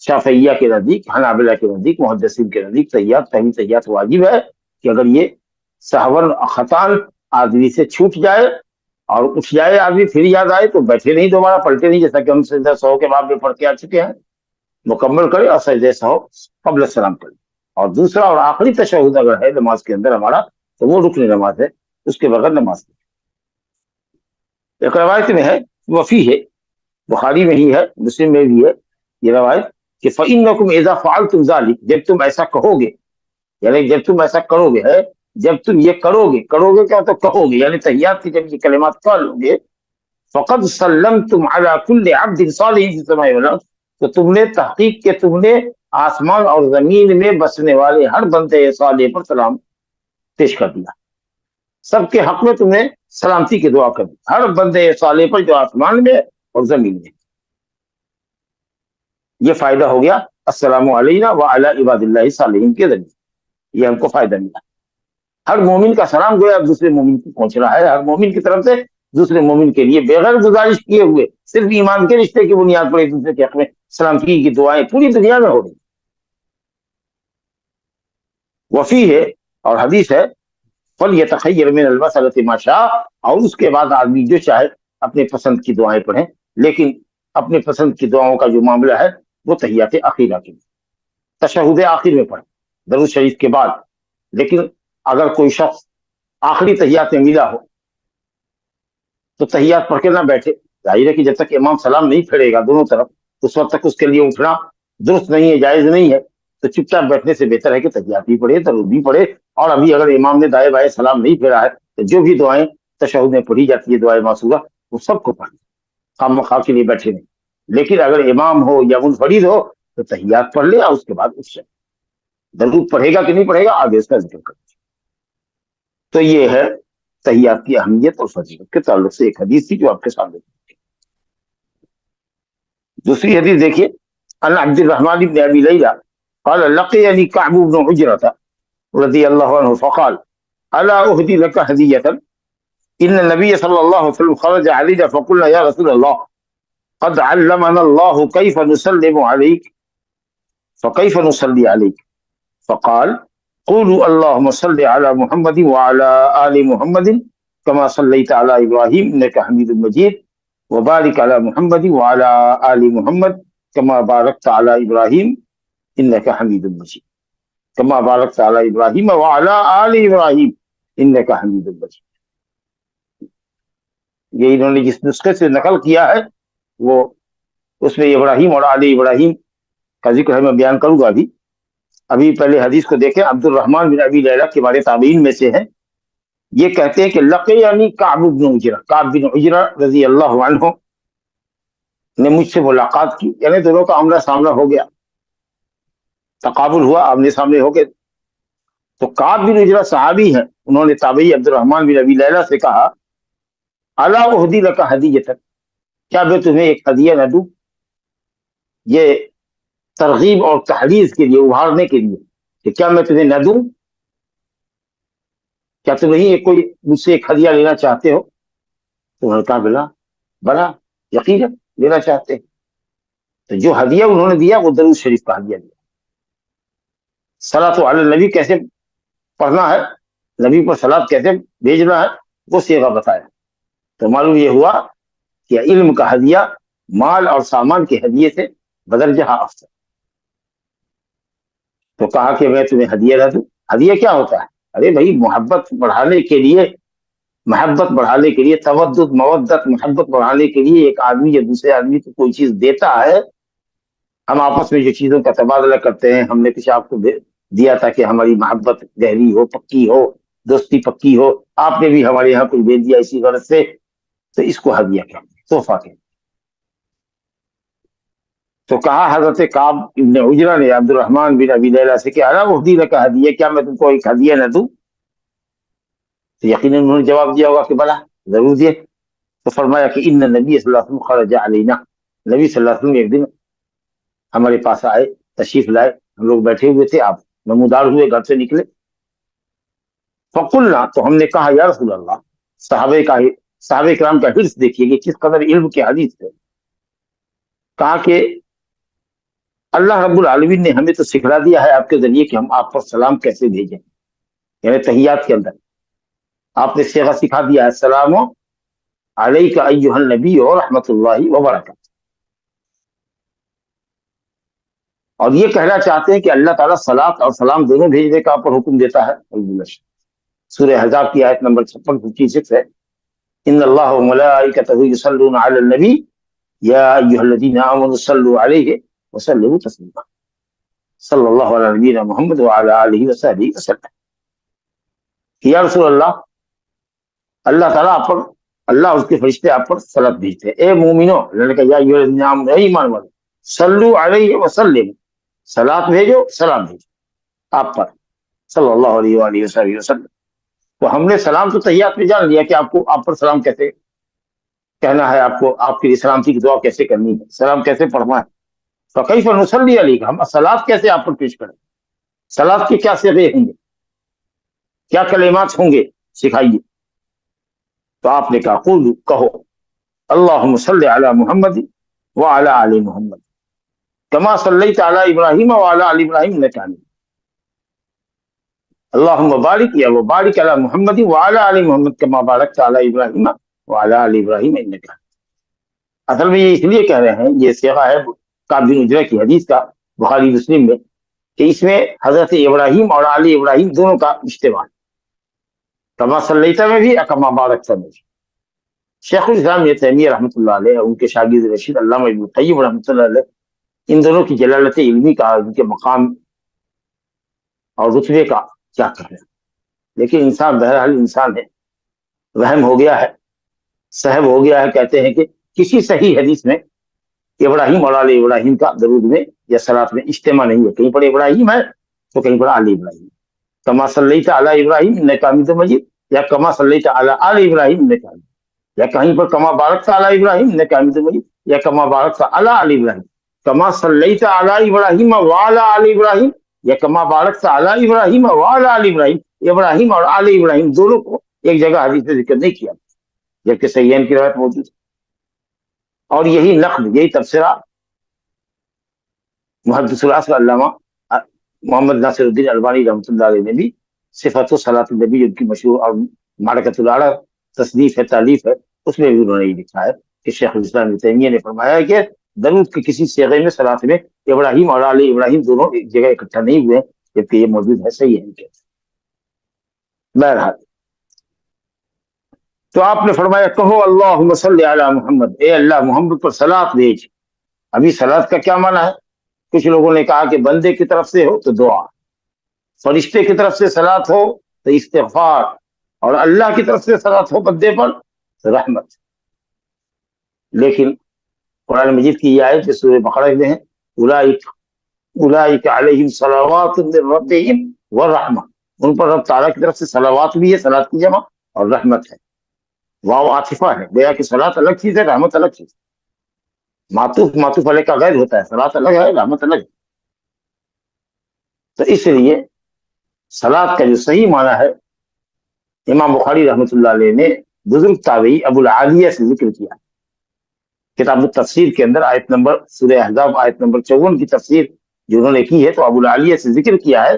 شافعیہ کے نزدیک، حنابلہ کے نزدیک، محدثین کے نزدیک تحیات واجب ہے کہ اگر یہ سہون خطان آدمی سے چھوٹ جائے اور اٹھ جائے آدمی پھر یاد آئے تو بیٹھے نہیں دوبارہ پلٹے نہیں، جیسا کہ ہم سجدہ سہو کے بعد میں پڑھ کے آ چکے ہیں، مکمل کرے اور سجدہ سہو قبل السلام کرے۔ اور دوسرا اور آخری تشہد اگر ہے نماز کے اندر ہمارا تو وہ رکن نماز ہے، اس کے بغیر نماز نہیں۔ ایک روایت میں ہے، وفی ہے، بخاری میں ہی ہے، مسلم میں بھی ہے یہ روایت کہ فَإِنَّكُمْ إِذَا فَعَلْتُمْ ذَلِكَ، جب تم ایسا کہو گے، یعنی جب تم ایسا کرو گے، ہے جب تم یہ کرو گے، کرو گے کیا تو کہو گے، یعنی تحیات کی جب یہ کلمات کہہ لو گے، فَقَدْ سَلَّمْتُمْ عَلَى كُلِّ عَبْدٍ صَالِحٍ فِي السَّمَاءِ وَالْأَرْضِ، تو تم نے تحقیق کہ تم نے آسمان اور زمین میں بسنے والے ہر بندے صالح پر سلام پیش کر دیا، سب کے حق میں تم نے سلامتی کی دعا کر دی، ہر بندے صالح پر جو آسمان میں اور زمین میں۔ یہ فائدہ ہو گیا السلام علینا وعلی عباد اللہ الصالحین کے ذریعے، یہ ہم کو فائدہ ملا۔ ہر مومن کا سلام گویا دوسرے مومن کو پہنچ رہا ہے، ہر مومن کی طرف سے دوسرے مومن کے لیے بغیر گزارش کیے ہوئے، صرف ایمان کے رشتے کی بنیاد پر ایک دوسرے کے حق میں سلامتی کی دعائیں پوری دنیا میں ہو رہی۔ وفی ہے اور حدیث ہے فَلْيَتَخَيَّرْ مِنَ الْمَسْأَلَةِ مَا شَاءَ، اور اس کے بعد آدمی جو چاہے اپنے پسند کی دعائیں پڑھیں، لیکن اپنے پسند کی دعاؤں کا جو معاملہ ہے وہ تحیات اخیرہ کے تشہد آخر میں پڑھیں، درود شریف کے بعد۔ لیکن اگر کوئی شخص آخری تحیات میں ملا ہو تو تحیات پڑھ کے نہ بیٹھے، ظاہر ہے کہ جب تک امام سلام نہیں پھیرے گا دونوں طرف اس وقت تک اس کے لیے اٹھنا درست نہیں ہے، جائز نہیں ہے، تو چپ چاپ بیٹھنے سے بہتر ہے کہ تحیات بھی پڑھے، درود بھی پڑھے، اور ابھی اگر امام نے دائیں بائیں سلام نہیں پھیرا ہے تو جو بھی دعائیں تشہد میں پڑھی جاتی ہے دعائیں معصورہ وہ سب کو پڑھیں، خام مخواہ کے لیے بیٹھے نہیں۔ لیکن اگر امام ہو یا منفرد ہو تو تحیات پڑھ لے اور اس کے بعد اٹھ جائے، درود پڑھے گا کہ نہیں پڑھے گا آگے اس کا ذکر کریں۔ تو یہ ہے تحیات کی اہمیت اور فضیلت کے تعلق سے ایک حدیث تھی جو آپ کے سامنے۔ دوسری حدیث دیکھیے، ان عبد الرحمن بن ابی لیلہ قال لقيني كعب بن عجرة رضي الله عنه فقال الا اهدي لك هدية، ان النبي صلى الله عليه وسلم خرج علينا فقلنا يا رسول الله قد علمنا الله كيف نسلم عليك فكيف نصلي عليك، فقال قولوا اللهم صل على محمد وعلى آل محمد كما صليت على إبراهيم إنك حميد مجيد وبارك على محمد وعلى آل محمد كما باركت على إبراهيم إنك حميد مجيد كما باركت على إبراهيم وعلى آل إبراهيم إنك حميد مجيد۔ یہ انہوں نے جس نسخے سے نقل کیا ہے وہ اس میں ابراہیم اور آل ابراہیم کا ذکر ہے، میں بیان کروں گا ابھی پہلے حدیث کو دیکھیں۔ عبد الرحمن بن ابی لیلہ کے بارے تابعین میں سے ہیں، یہ کہتے ہیں کہ لقیانی کعب بن عجرہ، کعب بن عجرہ رضی اللہ عنہ نے مجھ سے ملاقات کی، یعنی دونوں کا آمنا سامنا ہو گیا، تقابل ہوا، آمنے سامنے ہو گئے۔ تو کعب بن عجرہ صحابی ہیں، انہوں نے تابعی عبد الرحمن بن ابی لیلہ سے کہا الا اہدی لک ہدیۃ، کیا میں تمہیں ایک ہدیہ نہ دوں؟ یہ ترغیب اور تحریض کے لیے، ابھارنے کے لیے کہ کیا میں تمہیں نہ دوں، کیا تم نہیں کوئی مجھ سے ایک ہدیہ لینا چاہتے ہو؟ تو انہوں نے کہا بلا یقینا لینا چاہتے ہیں۔ تو جو ہدیہ انہوں نے دیا وہ درود شریف کا ہدیہ دیا۔ صلاۃ علی النبی کیسے پڑھنا ہے، نبی پر صلاۃ کیسے بھیجنا ہے، وہ صیغہ بتایا۔ تو معلوم یہ ہوا کہ علم کا ہدیہ مال اور سامان کے ہدیے سے بدرجہ افضل۔ تو کہا کہ میں تمہیں ہدیہ نہ دوں؟ ہدیہ کیا ہوتا ہے؟ ارے بھائی محبت بڑھانے کے لیے، تودد مودت محبت بڑھانے کے لیے ایک آدمی یا دوسرے آدمی کو کوئی چیز دیتا ہے، ہم آپس میں جو چیزوں کا تبادلہ کرتے ہیں، ہم نے کچھ آپ کو دیا تھا کہ ہماری محبت گہری ہو، پکی ہو، دوستی پکی ہو، آپ نے بھی ہمارے یہاں کچھ دے دیا اسی غرض سے، تو اس کو ہدیہ کہتے ہیں، تحفہ کہتے ہیں۔ تو کہا حضرت کعب ابن عجرہ نے عبد الرحمن بن ابی لیلہ سے کہ الا اہدی لک ہدیہ، کیا میں تم کو ایک ہدیہ نہ دوں؟ تو یقیناً انہوں نے جواب دیا ہوگا کہ بلا ضرور دیے۔ تو فرمایا کہ ان النبی صلی اللہ علیہ وسلم خرج علینا، نبی صلی اللہ علیہ وسلم ایک دن ہمارے پاس آئے، تشریف لائے، ہم لوگ بیٹھے ہوئے تھے، آپ نمودار ہوئے، گھر سے نکلے۔ فقلنا، تو ہم نے کہا یا رسول اللہ، صحابہ کرام کا حرص دیکھیے کہ کس قدر علم کے حدیث تھے۔ کہا کہ اللہ رب العالمین نے ہمیں تو سکھلا دیا ہے آپ کے ذریعے کہ ہم آپ پر سلام کیسے بھیجیں، یعنی تحیات کے اندر آپ نے صیغہ سکھا دیا ہے، السلام علیک ایھا النبی ورحمۃ اللہ وبرکاتہ. اور یہ کہنا چاہتے ہیں کہ اللہ تعالیٰ صلاۃ اور سلام دونوں بھیجنے کا آپ پر حکم دیتا ہے. سورہ احزاب کی آیت نمبر 56 ہے. ان اللہ وملائکتہ یصلون علی النبی یا ایھا الذین آمنوا صلوا علیہ وسلموا تسلیما. صلی اللہ علیہ نبینا محمد وعلی آلہ وصحبہ وسلم. یا رسول اللہ، اللہ تعالیٰ آپ پر، اللہ اس کے فرشتے آپ پر صلاۃ بھیجتے ہیں. اے مومنو، اللہ نے کہا یا ایھا الذین آمنوا، اے ایمان والو، صلو علیہ وسلم، صلاۃ بھیجو، سلام بھیجو آپ پر، صلی اللہ علیہ وآلہ وسلم وسلم. تو ہم نے سلام تو تحیات میں جان لیا کہ آپ کو، آپ پر سلام کیسے کہنا ہے، آپ کو آپ کے لیے سلامتی کی دعا کیسے کرنی ہے، سلام کیسے پڑھنا ہے. فکیف نصلی علیک، ہم صلاۃ کیسے آپ پر پیش کریں، صلاۃ کے کیا صیغے ہوں گے، کیا کلمات ہوں گے، سکھائیے. تو آپ نے کہا قولوا، کہو، اللہم صلی علی محمد وعلی آل محمد کما صلیت علی ابراہیم وعلی آل ابراہیم انک حمید. اللہم بارک یا وبارک علی محمد وعلی آل محمد کما بارکت علی ابراہیم وعلی آل ابراہیم انک حمید. اصل میں یہ اس لیے کہہ رہے ہیں، یہ صیغہ ہے کعب بن عجرہ کی حدیث کا بخاری مسلم میں، کہ اس میں حضرت ابراہیم اور آل ابراہیم دونوں کا اجتماع، کما صلیت میں بھی اور کما بارکت میں بھی. شیخ الاسلام ابن تیمیہ رحمۃ اللہ علیہ اور ان کے شاگرد رشید علامہ ابن القیم رحمۃ اللہ علیہ، ان دونوں کی جلالت علمی کا، ان کے مقام اور رتبے کا کیا کہنا. لیکن انسان بہرحال انسان ہے، وہم ہو گیا ہے، سہب ہو گیا ہے. کہتے ہیں کہ کسی صحیح حدیث میں ابراہیم اور آل ابراہیم کا درود میں یا صلاۃ میں اجتماع نہیں ہے. کہیں پر ابراہیم ہے تو کہیں پر آل ابراہیم. کما صلیت علی ابراہیم انک حمید مجید، یا کما صلیت علی آل ابراہیم انک حمید، یا کہیں پر کما بارکت علی ابراہیم انک حمید مجید، یا کما بارکت علی آل ابراہیم، کما صلیت علی ابراہیم وعلی آل ابراہیم، یا کما بارکت علی ابراہیم وعلی آل ابراہیم. ابراہیم اور آل ابراہیم دونوں کو ایک جگہ حدیث میں ذکر نہیں کیا، جبکہ صحیحین کی روایت موجود ہے. اور یہی نقد، یہی تبصرہ محدث العصر علامہ محمد ناصر الدین البانی رحمۃ اللہ علیہ نے بھی صفت و صلاۃ النبی، ان کی مشہور اور معرکۃ الاعلیٰ تصنیف ہے، تالیف ہے، اس میں بھی انہوں نے یہ لکھا ہے کہ شیخ الاسلام ابن تیمیہ نے فرمایا ہے کہ درود کے کسی صیغے میں صلاۃ میں ابراہیم اور آل ابراہیم دونوں ایک جگہ اکٹھا نہیں ہوئے، جبکہ یہ موجود ہے، صحیح ہے ان کے. بہرحال تو آپ نے فرمایا کہو اللہم صلی علی محمد، اے اللہ محمد پر صلاۃ بھیج. ابھی صلاۃ کا کیا معنی ہے؟ کچھ لوگوں نے کہا کہ بندے کی طرف سے ہو تو دعا، فرشتے کی طرف سے صلاۃ ہو تو استغفار، اور اللہ کی طرف سے صلاۃ ہو بندے پر تو رحمت. لیکن قرآن مجید کی یہ آیت جو سورہ بقرہ میں ہے، اولئک علیہم صلوات من ربہم ورحمہ، ان پر رب تعالیٰ کی طرف سے صلوات بھی ہے، صلاۃ کی جمع، اور رحمت ہے. واو عاطفہ ہے، گویا کہ صلاۃ الگ چیز ہے، رحمت الگ چیز ہے. معطوف علیہ کا غیر ہوتا ہے، صلاۃ الگ ہے، رحمت الگ ہے. تو اس لیے صلاۃ کا جو صحیح معنی ہے، امام بخاری رحمۃ اللہ علیہ نے بزرگ تابعی ابو العالیہ سے ذکر کیا کتاب التفسیر کے اندر، آیت نمبر سورہ احزاب آیت نمبر 54 کی تفسیر جو انہوں نے کی ہے، تو ابو العالیہ سے ذکر کیا ہے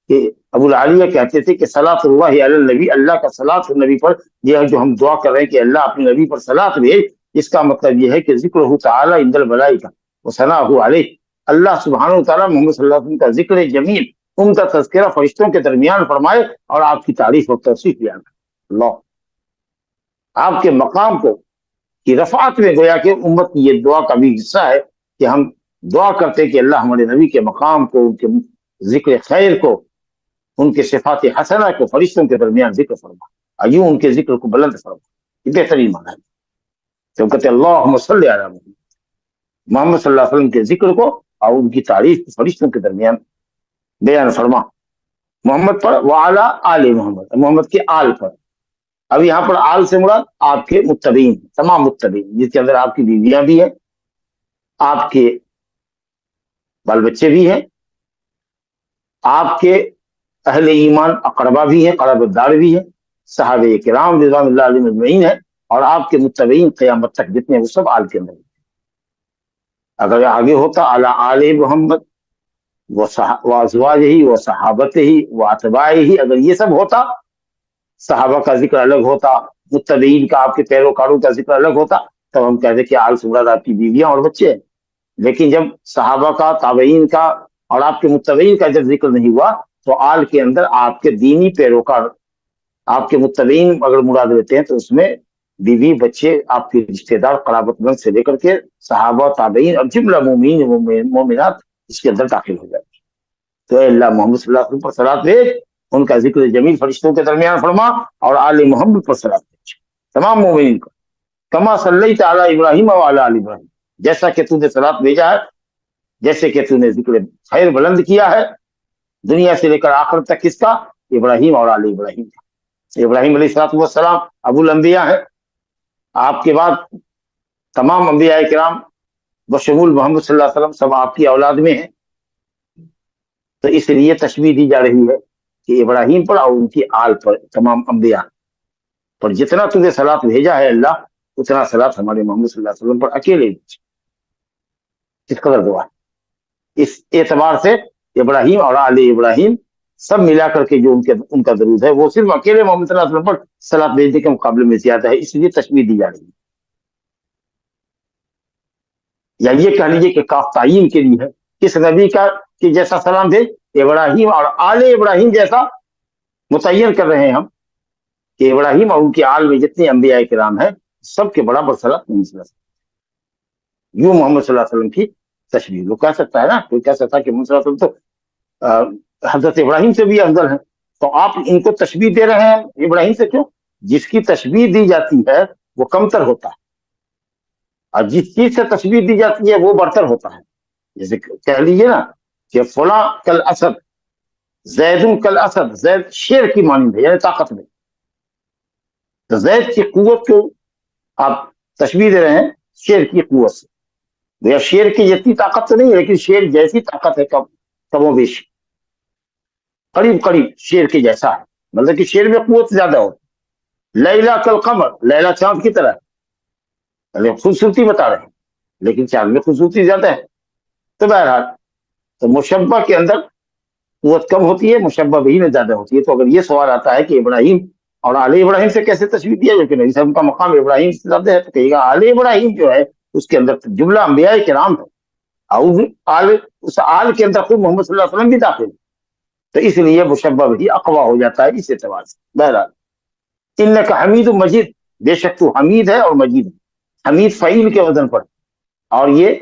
کہ ابو العالیہ کہتے تھے کہ صلاۃ اللہ علی النبی، اللہ کا صلاۃ نبی پر، یہ جو ہم دعا کر رہے ہیں کہ اللہ اپنے نبی پر صلاۃ بھیج، اس کا مطلب یہ ہے کہ ذکرہ تعالی عند الملائکہ وثناءہ علیہ، اللہ سبحانہ و تعالیٰ محمد صلی اللہ علیہ وسلم کا ذکر جمیل، ان کا تذکرہ فرشتوں کے درمیان فرمائے اور آپ کی تعریف اور توصیف بیان کرے. اللہ آپ کے مقام کو کی رفعت میں گویا کہ امت کی یہ دعا کا بھی حصہ ہے کہ ہم دعا کرتے کہ اللہ ہمارے نبی کے مقام کو، ان کے ذکر خیر کو، ان کے صفات حسنہ کو فرشتوں کے درمیان ذکر فرما، ایوں ان کے ذکر کو بلند فرما. یہ بہترین معنی ہے. تو کہتے ہیں اللہم صلی علی محمد، محمد صلی اللہ علیہ وسلم کے ذکر کو اور ان کی تعریف فرشتوں کے درمیان بیان فرما. محمد پر وعلی آل محمد، محمد کے آل پر. اب یہاں پر آل سے مراد آپ کے متبعین، تمام متبعین، جس کے اندر آپ کی بیویاں بھی ہیں، آپ کے بال بچے بھی ہیں، آپ کے اہل ایمان اقربا بھی ہیں، قرابت دار بھی ہیں، صحابہ کرام رضوان اللہ علیہم اجمعین ہیں، اور آپ کے متبعین قیامت تک جتنے وہ سب آل کے اندر ہیں. اگر آگے ہوتا اعلی آل محمد وازواجہ وصحابتہ واتباعہ، اگر یہ سب ہوتا صحابہ کا ذکر الگ ہوتا، متبعین کا، آپ کے پیروکاروں کا ذکر الگ ہوتا، تب ہم کہتے کہ آل سے مراد آپ کی بیویاں اور بچے ہیں۔ لیکن جب صحابہ کا، تابعین کا اور آپ کے متبعین کا جب ذکر نہیں ہوا تو آل کے اندر آپ کے دینی پیروکار، آپ کے متبعین اگر مراد لیتے ہیں تو اس میں بیوی، بچے، آپ کے رشتے دار، قرابت مند سے لے کر کے صحابہ، تابعین اور جملہ مومنین مومنات اس کے اندر داخل ہو جاتے ہیں۔ تو اے اللہ محمد صلی اللہ علیہ وسلم پر صلوات بھیج، ان کا ذکر جمیل فرشتوں کے درمیان فرما، اور آل محمد پر صلوات بھیج تمام مومنین کو، کما صلیت علی ابراہیم وعلی آل ابراہیم، جیسا کہ تو نے صلوات بھیجا ہے، جیسے کہ تو نے ذکر خیر بلند کیا ہے دنیا سے لے کر آخر تک، کس کا؟ ابراہیم اور آل ابراہیم کا۔ ابراہیم علیہ السلام ابو الانبیاء ہے، آپ کے بعد تمام انبیاء کرام بشمول محمد صلی اللہ علیہ وسلم سب آپ کی اولاد میں ہیں، تو اس لیے تشبیہ دی جا رہی ہے کہ ابراہیم پر اور ان کی آل پر، تمام انبیاء پر جتنا تجھے صلوات بھیجا ہے اللہ، اتنا صلوات ہمارے محمد صلی اللہ علیہ وسلم پر اکیلے اس قدر دعا ہے۔ اس اعتبار سے ابراہیم اور آل ابراہیم سب ملا کر کے جو ان کا درود ہے وہ صرف اکیلے محمد صلی اللہ علیہ وسلم پر صلوات بھیجنے کے مقابلے میں زیادہ ہے، اس لیے تشبیہ دی جا رہی ہے۔ یا یہ کہہ لیجیے کہ کاف تعین کے لیے ہے، کس نبی کا کہ جیسا سلام بھیج، ابراہیم اور آل ابراہیم جیسا متعین کر رہے ہیں ہم کہ ابراہیم اور ان کی آل میں جتنے انبیاء کرام ہیں سب کے برابر صلوات محمد صلی اللہ علیہ وسلم، یوں محمد صلی اللہ علیہ وسلم کی تشبیہ۔ وہ کہہ سکتا ہے نا، کوئی کہہ سکتا ہے کہ محمد صلی اللہ علیہ وسلم تو حضرت ابراہیم سے بھی افضل ہیں، تو آپ ان کو تشبیہ دے رہے ہیں ابراہیم سے کیوں؟ جس کی تشبیہ دی جاتی ہے وہ کمتر ہوتا ہے، اور جس چیز سے تشبیہ دی جاتی ہے وہ برتر ہوتا ہے۔ جیسے کہہ لیجیے نا کہ فلاں کل اسد، زید کل اسد، زید شیر کی مانند ہے، یعنی طاقت میں، تو زید کی قوت کو آپ تشبیہ دے رہے ہیں شیر کی قوت سے۔ یا شیر کی جتنی طاقت تو نہیں ہے، لیکن شیر جیسی طاقت ہے، کم و بیش قریب قریب شیر کے جیسا ہے، مطلب کہ شیر میں قوت زیادہ ہو۔ لیلا کل قمر، لیلا چاند کی طرح، خوبصورتی بتا رہے ہیں لیکن چاند میں خوبصورتی زیادہ ہے۔ تو بہرحال تو مشبہ کے اندر قوت کم ہوتی ہے، مشبہ بھی میں زیادہ ہوتی ہے۔ تو اگر یہ سوال آتا ہے کہ ابراہیم اور آل ابراہیم سے کیسے تشبیہ دیا، جو کہ نبی صلی اللہ علیہ وسلم کا مقام ابراہیم سے زیادہ ہے، تو کہے گا آل ابراہیم جو ہے اس کے اندر جملہ انبیاء کرام ہے، اور اس آل کے اندر خود محمد صلی اللہ علیہ وسلم بھی داخل ہے، تو اس لیے مشبہ بھی اقوا ہو جاتا ہے اس اعتبار سے۔ بہرحال انک حمید مجید، بے شک تو حمید ہے اور مجید ہے۔ حمید فعیل کے وزن پر، اور یہ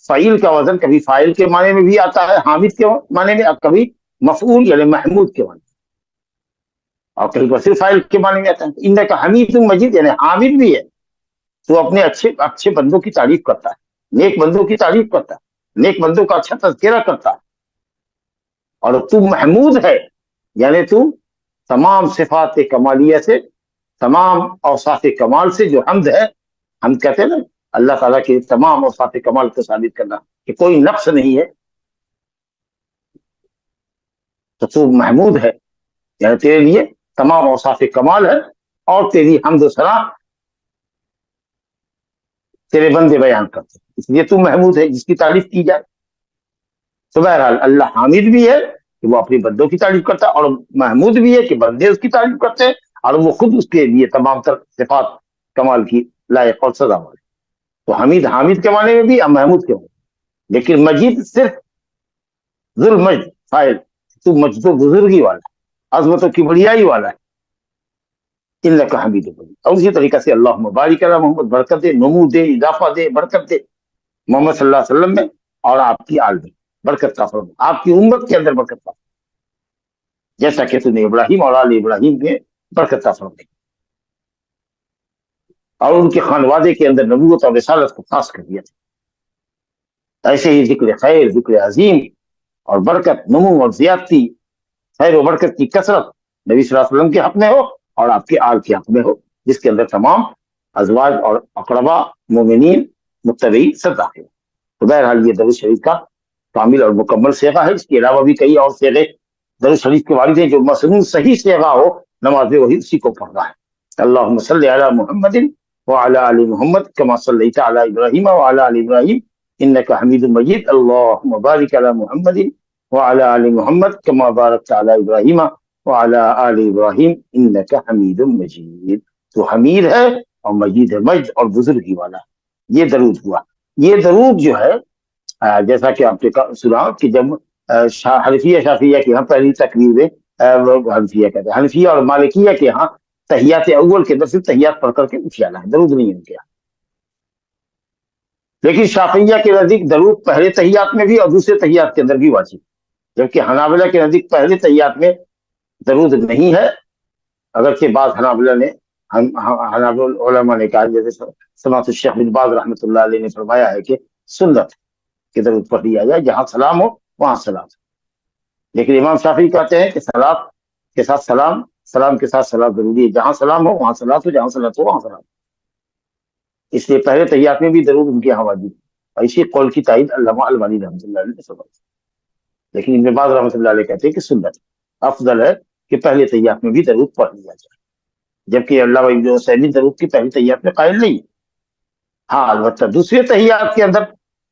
فعیل کا وزن کبھی فاعل کے معنی میں بھی آتا ہے حامد کے معنی میں، اور کبھی مفعول یعنی محمود کے معنی میں، اور کہیں پر صرف فاعل کے معنی میں آتا ہے۔ انک حمید مجید یعنی حامد بھی ہے، تو اپنے اچھے بندوں کی تعریف کرتا ہے، نیک بندوں کی تعریف کرتا ہے، نیک بندوں کا اچھا تذکرہ کرتا ہے، اور تو محمود ہے یعنی تو تمام صفات کمالیہ سے، تمام اوصاف کمال سے جو حمد ہے، ہم کہتے ہیں نا اللہ تعالیٰ کے تمام اوصاف کمال کو ثابت کرنا کہ کوئی نقص نہیں ہے، تو محمود ہے یعنی تیرے لیے تمام اوصاف کمال ہے، اور تیری حمد و ثنا تیرے بندے بیان کرتے ہیں، اس لیے تو محمود ہے جس کی تعریف کی جائے۔ تو بہرحال اللہ حامد بھی ہے کہ وہ اپنی بندوں کی تعریف کرتا ہے، اور محمود بھی ہے کہ بندے اس کی تعریف کرتے ہیں، اور وہ خود اس کے لیے تمام تر صفات کمال کی لائق اور سزاوار ہے۔ تو حامد کے معنی میں بھی اور محمود کے معنی میں، لیکن مجید صرف ذو المجد فاعل، تو مجد و بزرگی والا ہے، عظمت و کبریائی والا ہے، انک حمید مجید۔ اور اسی طریقے سے اللہم بارک علی محمد، برکت دے، نمو دے، اضافہ دے، برکت دے محمد صلی اللہ علیہ وسلم میں اور آپ کی آل میں، برکت کا فرما، آپ کی امت کے اندر برکت کا، جیسا کہ تو نے ابراہیم اور آل ابراہیم میں برکت کا فرما، اور ان کے خانوادے کے اندر نبوت اور رسالت کو خاص کر دیا تھا۔ ایسے ہی ذکر خیر، ذکر عظیم اور برکت، نمو اور زیادتی، خیر و برکت کی کثرت نبی صلی اللہ علیہ وسلم کے حق میں ہو اور آپ کے آل کے حق میں ہو، جس کے اندر تمام ازواج اور اقربا، مومنین، متبعین سب داخل ہیں۔ تو بہرحال یہ درود شریف کا کامل اور مکمل صیغہ ہے۔ اس کے علاوہ بھی کئی اور صیغے درود شریف کے وارد ہیں، جو مسنون صحیح صیغہ ہو نماز وحی اسی کو پڑھنا ہے۔ اللہم صلی علی محمد وعلی آل محمد کما صلیت علی ابراہیم وعلی آل ابراہیم انک حمید مجید۔ اللہم بارک علی محمد وعلی آل محمد کما بارکت علی ابراہیم وعلى آل إبراهيم إنك حميد مجيد. تو حمید ہے اور مجید ہے، مجد اور بزرگی والا. یہ درود ہوا. یہ درود جو ہے جیسا کہ آپ نے سنا کہ جب حنفیہ شافیہ کے یہاں پہلی تقریر میں حنفیہ کہتے ہیں، حنفیہ اور مالکیہ کے یہاں تحیات اول کے اندر صرف تحیات پڑھ کر کے اٹھ جانا ہے، درود نہیں ان کے یہاں. لیکن شافعیہ کے نزدیک درود پہلے تحیات میں بھی اور دوسرے تحیات کے اندر بھی واجب، جبکہ حنابلہ کے نزدیک پہلے تحیات میں درود نہیں ہے. اگرچہ بعض حنابلہ نے حنابلہ علماء نے کہا، جیسے سماعت الشیخ بن باز رحمۃ اللہ علیہ نے فرمایا ہے کہ سنت کہ درود پڑھ لیا جائے، جہاں سلام ہو وہاں سلام. لیکن امام شافعی کہتے ہیں کہ سلام کے ساتھ سلام، سلام کے ساتھ سلام ضروری ہے، جہاں سلام ہو وہاں سلام ہو، جہاں سلام ہو وہاں سلام. اس لیے پہلے تحیات میں بھی درود ان کے یہاں واجب، اور اسی قول کی تائید علامہ البانی رحمۃ اللہ علیہ نے فرمائی. لیکن ابن باز رحمۃ اللہ علیہ کہتے ہیں کہ سنت افضل ہے کہ پہلے تحیات میں بھی درود پڑھ لیا جائے، جبکہ علامہ ابن عثیمین درود کی پہلی تحیات میں قائل نہیں. ہاں البتہ دوسرے تحیات کے اندر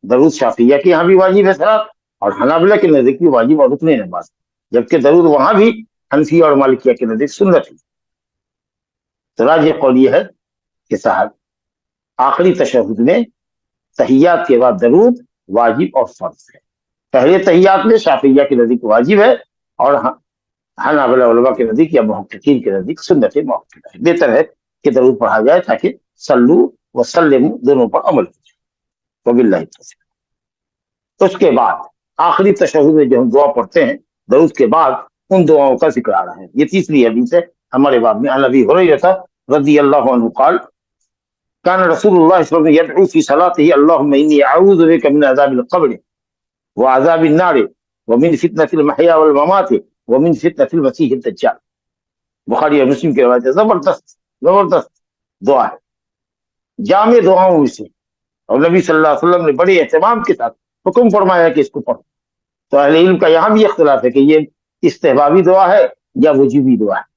درود شافعیہ کے یہاں بھی واجب ہے صلاۃ، اور حنابلہ کے نزدیک بھی واجب اور رکن نماز، جبکہ درود وہاں بھی حنفیہ اور مالکیہ کے نزدیک سنت ہے. تو راجح قول یہ ہے کہ صاحب آخری تشہد میں تحیات کے بعد درود واجب اور فرض ہے. پہلے تحیات میں شافعیہ کے نزدیک واجب ہے، اور حنابلہ علماء کے نزدیک یا محققین کے نزدیک سنت موقوفہ ہے. بہتر ہے کہ درود پڑھا جائے تاکہ صلو و سلم دونوں پر عمل ہو جائے. وباللہ التوفیق. اس کے بعد آخری تشہد میں جو ہم دعا پڑھتے ہیں درود کے بعد، ان دعاؤں کا ذکر آ رہا ہے. یہ تیسری حدیث ہے ہمارے باب میں. عن ابی ہریرہ رضی اللہ عنہ قال كان رسول الله صلى الله عليه وسلم يدعو في صلاته اللهم إني أعوذ بك من عذاب القبر وعذاب النار ومن فتنة المحيا والممات ومن فتنة المسيح الدجال. بخاری اور مسلم کی روایت ہے. زبردست دعا ہے، جامع دعاؤں میں سے، اور نبی صلی اللہ علیہ وسلم نے بڑے اہتمام کے ساتھ حکم فرمایا کہ اس کو پڑھو. تو اہل علم کا یہاں بھی اختلاف ہے کہ یہ استحبابی دعا ہے یا وجوبی دعا ہے.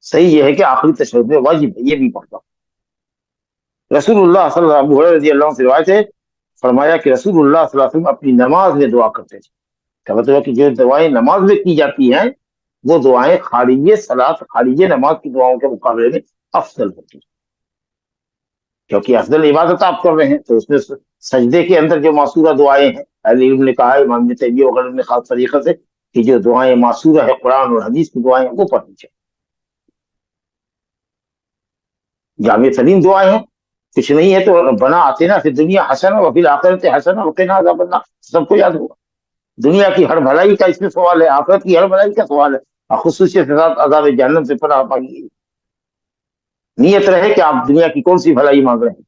صحیح یہ ہے کہ آخری تشہد میں واجب ہے، یہ بھی پڑھتا ہوں. رسول اللہ صلی اللہ علیہ وسلم سے روایت ہے، فرمایا کہ رسول اللہ صلی اللہ علیہ وسلم اپنی نماز میں دعا کرتے تھے. کا مطلب ہے کہ جو دعائیں نماز میں کی جاتی ہیں وہ دعائیں خارج صلاۃ، خارج نماز کی دعاؤں کے مقابلے میں افضل ہوتی ہیں، کیونکہ افضل عبادت آپ کر رہے ہیں. تو اس میں سجدے کے اندر جو معصورہ دعائیں ہیں، اہل علم نے کہا ہے، امام ابن تیمیہ وغیرہ نے خاص طریقے سے، کہ جو دعائیں معصورہ ہے قرآن اور حدیث کی دعائیں وہ پڑھنی چاہیے. جامع ترین دعائیں ہیں. کچھ نہیں ہے تو ربنا آتنا فی الدنیا حسنہ وفی الآخرۃ حسنہ وقنا عذاب النار، سب کو یاد ہوگا. دنیا کی ہر بھلائی کا اس میں سوال ہے، آخرت کی ہر بھلائی کا سوال ہے، اور خصوصیت کے ساتھ عذاب جہنم سے پناہ مانگیے. نیت رہے کہ آپ دنیا کی کون سی بھلائی مانگ رہے ہیں.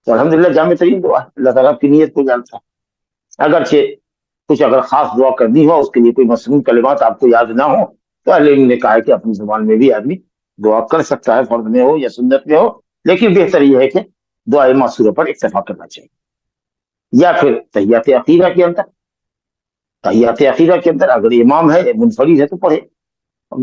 تو الحمدللہ جامع ترین دعا ہے، اللہ تعالیٰ کی نیت کو جانتا ہے. اگرچہ کچھ اگر خاص دعا کرنی ہو، اس کے لیے کوئی مصنون کلمات آپ کو یاد نہ ہو، تو اہل علم نے کہا ہے کہ اپنی زبان میں بھی آدمی دعا کر سکتا ہے، فرض میں ہو یا سنت میں ہو. لیکن بہتر یہ ہے کہ دعائے معصورہ پر اکتفا کرنا چاہیے. یا پھر تحیات عقیدہ کے اندر، تحیات عقیدہ کے اندر اگر امام ہے منفرد ہے تو پڑھے،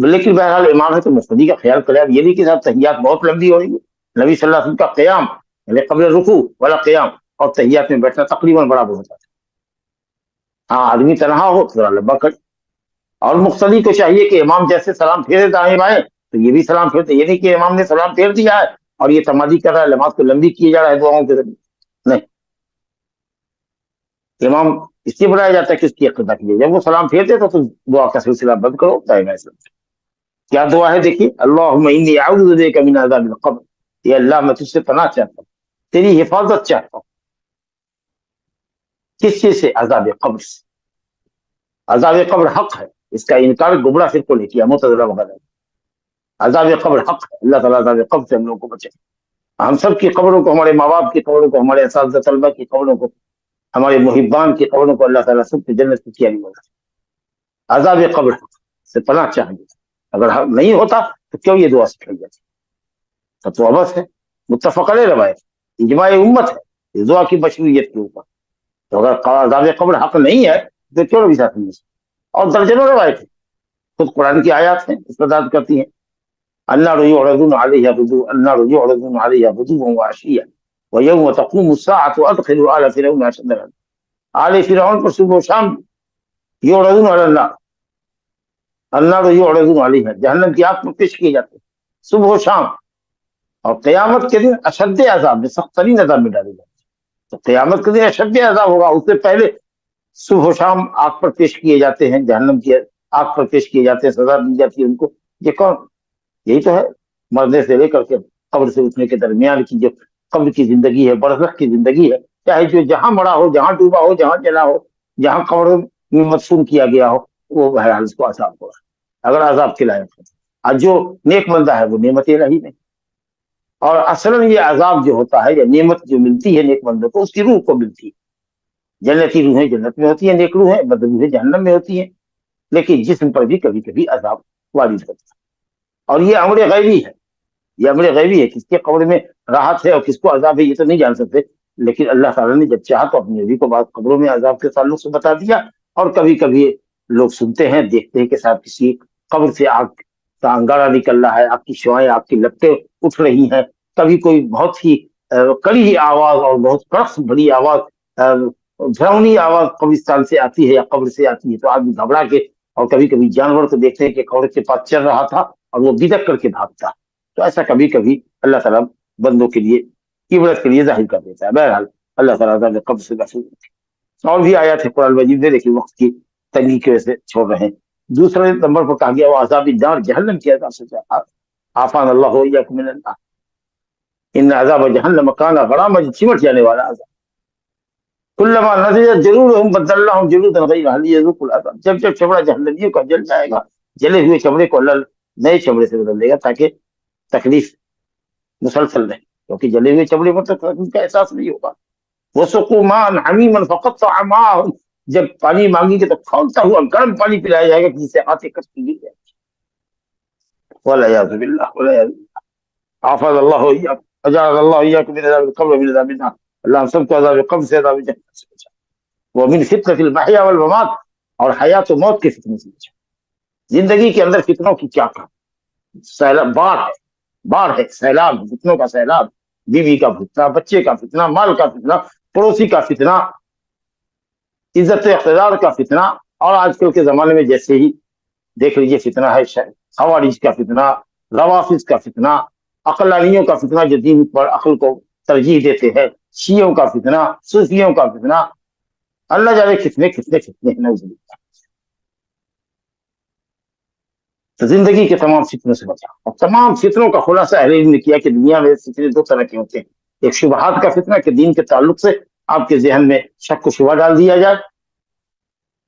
لیکن بہرحال امام ہے تو مفردی کا خیال کرے. اب یہ نہیں کہ صاحب تحیات بہت لمبی ہو رہی ہے. نبی صلی اللہ علیہ وسلم کا قیام یعنی قبل رکوع والا قیام اور تحیات میں بیٹھنا تقریباً برابر ہوتا ہے. ہاں آدمی تنہا ہو تو ذرا لمبا کرے، اور مقتدی کو چاہیے کہ امام جیسے سلام پھیرے دائیں بائیں تو یہ بھی سلام پھیرتے. یہ نہیں کہ امام نے سلام پھیر دیا ہے اور یہ تمادی کر رہا ہے، نماز کو لمبی کیے جا رہا ہے دعاؤں کے ذریعے. نہیں، امام اس لیے بنایا جاتا ہے کہ اس کی اقتدا کیجیے. جب وہ سلام پھیرتے تو دعا کا سلسلہ بند کرو دائیں بائیں. کیا دعا ہے دیکھیے، اللہم انی اعوذ بک من عذاب القبر، یہ اللہ میں تجھ سے پناہ چاہتا ہوں، تیری حفاظت چاہتا ہوں. کس چیز سے؟ عذاب قبر سے. عذاب قبر حق ہے، اس کا انکار گمراہ فرقوں نے کیا، معتزلہ وغیرہ. عذاب قبر حق ہے، اللہ تعالیٰ عذاب قبر سے ہم لوگوں کو بچے. ہم سب کی قبروں کو، ہمارے ماں باپ کی قبروں کو، ہمارے اساتذہ طلبہ کی قبروں کو، ہمارے محبان کی قبروں کو اللہ تعالیٰ سب کی جنت کی کیاری ہوگا. عذاب قبر سے پناہ چاہیے. اگر نہیں ہوتا تو کیوں یہ دعا سکھائی جاتی؟ تو بس ہے، متفق علیہ روایت، اجماع امت ہے اس دعا کی مشروعیت کے اوپر. تو اگر عذاب قبر حق نہیں ہے تو کیوں نبی ساتھ نہیں؟ اور درجنوں روایت ہے، خود قرآن کی آیات ہیں اس پر داد کرتی ہیں. النار يعرضون عليها غدوا، النار يعرضون عليها غدوا وعشيا ويوم تقوم الساعة أدخلوا آل فرعون أشد العذاب. آل فرعون پر صبح و شام يعرضون على النار، النار یعرضون علیہا، جہنم کی آگ پر پیش کیے جاتے ہیں صبح و شام. اور قیامت کے دن اشد عذاب میں، سخت ترین عذاب میں ڈالے جاتے ہیں. تو قیامت کے دن اشد عذاب ہوگا، اس سے پہلے صبح و شام آگ پر پیش کیے جاتے ہیں، جہنم کی آگ پر پیش کیے جاتے ہیں، سزا دی جاتی ہے ان کو. یہ کون؟ یہی تو ہے مرنے سے لے کر کے قبر سے اٹھنے کے درمیان کی جو قبر کی زندگی ہے، برزخ کی زندگی ہے. چاہے جو جہاں مڑا ہو، جہاں ڈوبا ہو، جہاں جلا ہو، جہاں قبر میں مدفون کیا گیا ہو، وہ بہرحال اس کو عذاب ہوگا اگر عذاب کے لائق ہے. اور جو نیک بندہ ہے وہ نعمت الہی میں. اور اصلاً یہ عذاب جو ہوتا ہے یا نعمت جو ملتی ہے نیک بندوں کو، اس کی روح کو ملتی ہے. جنتی روحیں جنت میں ہوتی ہیں، نیک روحیں بد روحیں جہنم میں ہوتی ہیں. لیکن جسم پر بھی کبھی کبھی عذاب وارد ہوتا ہے. اور یہ امر غیبی ہے، یہ امر غیبی ہے. کس کے قبر میں راحت ہے اور کس کو عذاب ہے یہ تو نہیں جان سکتے. لیکن اللہ تعالیٰ نے جب چاہا تو اپنے نبی کو بعض قبروں میں عذاب کے تعلق سے بتا دیا. اور کبھی کبھی لوگ سنتے ہیں، دیکھتے ہیں کہ صاحب کسی قبر سے آگ کا انگارہ نکل رہا ہے، آگ کی شعائیں، آگ کی لپٹیں اٹھ رہی ہیں. کبھی کوئی بہت ہی کڑی آواز اور بہت کڑک بڑی آواز، ڈراؤنی آواز قبرستان سے آتی ہے یا قبر سے آتی ہے تو آدمی گھبرا کے، اور کبھی کبھی جانور کو دیکھتے ہیں کہ قبر کے پاس چل رہا تھا اور وہ بدک کر کے بھاگتا. تو ایسا کبھی کبھی اللہ تعالیٰ بندوں کے لیے عبرت کے لیے ظاہر کر دیتا ہے. بہرحال اللہ تعالیٰ نے قبر سے محفوظ رکھے. اور بھی آیات ہے قرآن مجید میں، لیکن وقت کی تنگی کی وجہ سے چھوڑ رہے ہیں. دوسرے نمبر پر کہا گیا وہ عذاب النار، جہنم کے عذاب سے عافانا اللہ وإياكم من النار، ان عذاب جہنم کان غراما، چمٹ جانے والا عذاب. کلما نضجت جلودهم بدلناهم جلودا غیرها لیذوقوا العذاب، جب جب چمڑا جہنمیوں کا جل جائے گا، جلے ہوئے چمڑے کو اللہ نئے چمڑے سے بدل دے گا تاکہ تکلیف مسلسل رہے، کیونکہ جلے ہوئے چمڑے پر تکلیف کا احساس نہیں ہوگا. وسقوا ماء حمیما فقطع معهم، جب پانی مانگیں گے تو کھولتا ہوا گرم پانی پلایا جائے گا جس سے آنکھیں کٹ کی گر جائیں گی. والعیاذ باللہ والعیاذ باللہ. عافانا اللہ وإياكم، اجعلنا اللہ وإياكم من عذاب القبر ومن عذاب النار. اللہ ہم سب کو عذاب قبر سے، عذاب جہنم سے بچا. ومن فتنة المحیا والممات، اور حیات و موت کے فتنے سے بچا. زندگی کے اندر فتنوں کی کیا کہا، سیلاب باڑ ہے، سیلاب، فتنوں کا سیلاب. بیوی کا فتنہ، بچے کا فتنہ، مال کا فتنہ، پڑوسی کا فتنہ، عزت اقتدار کا فتنہ. اور آج کل کے زمانے میں جیسے ہی دیکھ لیجیے فتنہ ہے، خوارج کا فتنہ، روافظ کا فتنہ، عقلانیوں کا فتنہ جو دین پر عقل کو ترجیح دیتے ہیں، شیعوں کا فتنہ، صوفیوں کا فتنہ. اللہ جانے کتنے کتنے فتنے ہیں نعوذ باللہ. تو زندگی کے تمام فتنوں سے بچا. اور تمام فتنوں کا خلاصہ اہل علم نے کیا کہ دنیا میں فتنے دو طرح کے ہوتے ہیں. ایک شبہات کا فتنہ کہ دین کے تعلق سے آپ کے ذہن میں شک و شبہ ڈال دیا جائے،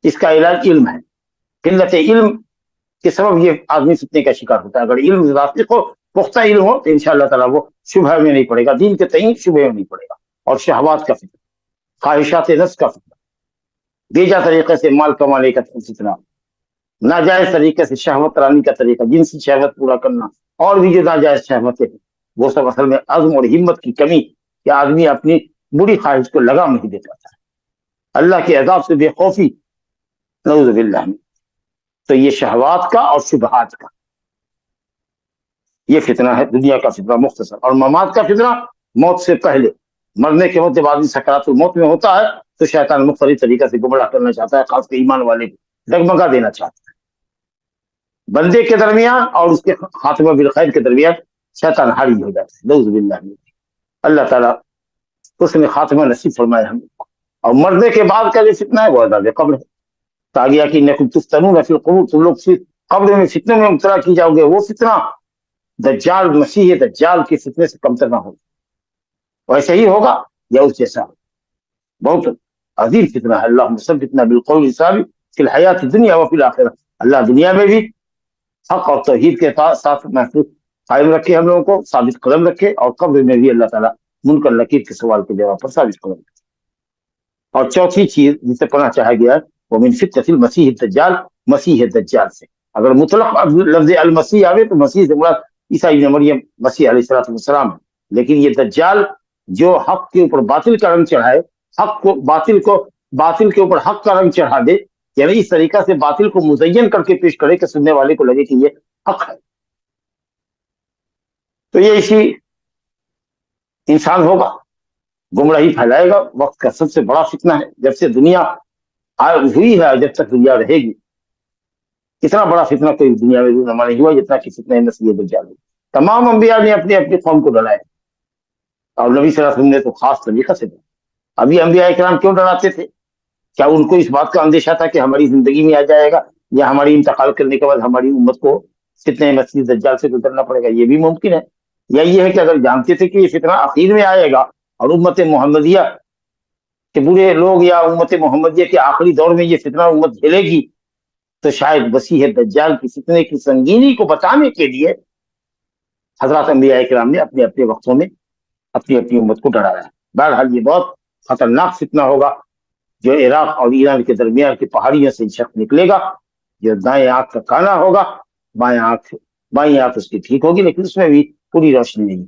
اس کا علاج علم ہے. قلت علم کے سبب یہ آدمی فتنے کا شکار ہوتا ہے. اگر علم راسخ ہو، پختہ علم ہو تو انشاءاللہ تعالیٰ وہ شبہ میں نہیں پڑے گا، دین کے تئیں شبہ میں نہیں پڑے گا. اور شہوات کا فتنہ، خواہشات نفس کا فتنہ، بیجا طریقے سے مال کمانے کا فتنہ، ناجائز طریقے سے شہوت رانی کا طریقہ، جنسی شہوت پورا کرنا، اور بھی جو ناجائز شہوتیں ہیں، وہ سب اصل میں عزم اور ہمت کی کمی کہ آدمی اپنی بری خواہش کو لگام نہیں دے پاتا ہے، اللہ کے عذاب سے بے خوفی، نعوذ باللہ. تو یہ شہوات کا اور شبہات کا یہ فتنہ ہے، دنیا کا فتنہ مختصر. اور ممات کا فتنہ، موت سے پہلے، مرنے کے وقت جب آدمی سکرات الموت میں ہوتا ہے تو شیطان مختلف طریقے سے گمراہ کرنا چاہتا ہے، خاص کر ایمان والے کو ڈگمگا دینا چاہتا ہے. بندے کے درمیان اور اس کے خاتمہ بالخیر کے درمیان شیطان حاوی ہو جاتا ہے، نعوذ باللہ. اللہ تعالیٰ اس نے خاتمہ نصیب فرمایا ہم کو. اور مرنے کے بعد کا جو فتنہ ہے وہ عذاب قبر ہے. کہا گیا کہ انکم تفتنون فی القبور، تم لوگ قبر میں فتنے میں مبتلا کی جاؤ گے. وہ فتنہ دجال، مسیح دجال کے فتنے سے کمتر نہ ہوگا، ویسے ہی ہوگا یا اس جیسا. بہت عظیم فتنہ ہے. اللہم ثبتنا بالقول الثابت فی الحیات الدنیا وفی الآخرہ. اللہ دنیا میں بھی حق اور توحید کے ساتھ محفوظ قائم رکھے، ہم لوگوں کو ثابت قدم رکھے، اور قبر میں بھی اللہ تعالیٰ منکر نکیر کے سوال کے جواب پر ثابت قدم رکھے. اور چوتھی چیز جسے پڑھنا چاہا گیا وہ من فتنة المسیح الدجال، مسیح دجال سے. اگر مطلق لفظ المسیح آوے تو مسیح سے مراد عیسیٰ ابن مریم مسیح علیہ السلام ہے. لیکن یہ دجال جو حق کے اوپر باطل کا رنگ چڑھائے، حق کو باطل کے اوپر حق کا رنگ چڑھا دے، یعنی اس طریقہ سے باطل کو مزین کر کے پیش کرے کہ سننے والے کو لگے کہ یہ حق ہے. تو یہ اسی انسان ہوگا، گمراہی پھیلائے گا. وقت کا سب سے بڑا فتنہ ہے، جب سے دنیا ہوئی ہے جب تک دنیا رہے گی. اتنا بڑا فتنہ کوئی دنیا میں رونما نہیں ہوا جتنا کہ فتنہ مسیح دجال ہوا۔ تمام انبیاء نے اپنی اپنی قوم کو ڈرایا، اور نبی صلی اللہ علیہ وسلم نے تو خاص طریقہ سے ڈرایا۔ ابھی انبیاء کرام کیوں ڈراتے تھے؟ کیا ان کو اس بات کا اندیشہ تھا کہ ہماری زندگی میں آ جائے گا، یا ہماری انتقال کرنے کے بعد ہماری امت کو فتنہ مسیح دجال سے گزرنا پڑے گا؟ یہ بھی ممکن ہے۔ یا یہ ہے کہ اگر جانتے تھے کہ یہ فتنہ اخیر میں آئے گا اور امت محمدیہ کے برے لوگ یا امت محمدیہ کے آخری دور میں یہ فتنہ امت جھیلے گی، تو شاید مسیح دجال کی فتنے کی سنگینی کو بچانے کے لیے حضرات انبیاء کرام نے اپنے اپنے وقتوں میں اپنی اپنی امت کو ڈرایا ہے۔ بہرحال یہ بہت خطرناک فتنہ ہوگا جو عراق اور ایران کے درمیان کی پہاڑیوں سے شخص نکلے گا، جو دائیں آنکھ کا کانا ہوگا، بائیں آنکھ اس کی ٹھیک ہوگی لیکن اس میں بھی پوری روشنی نہیں،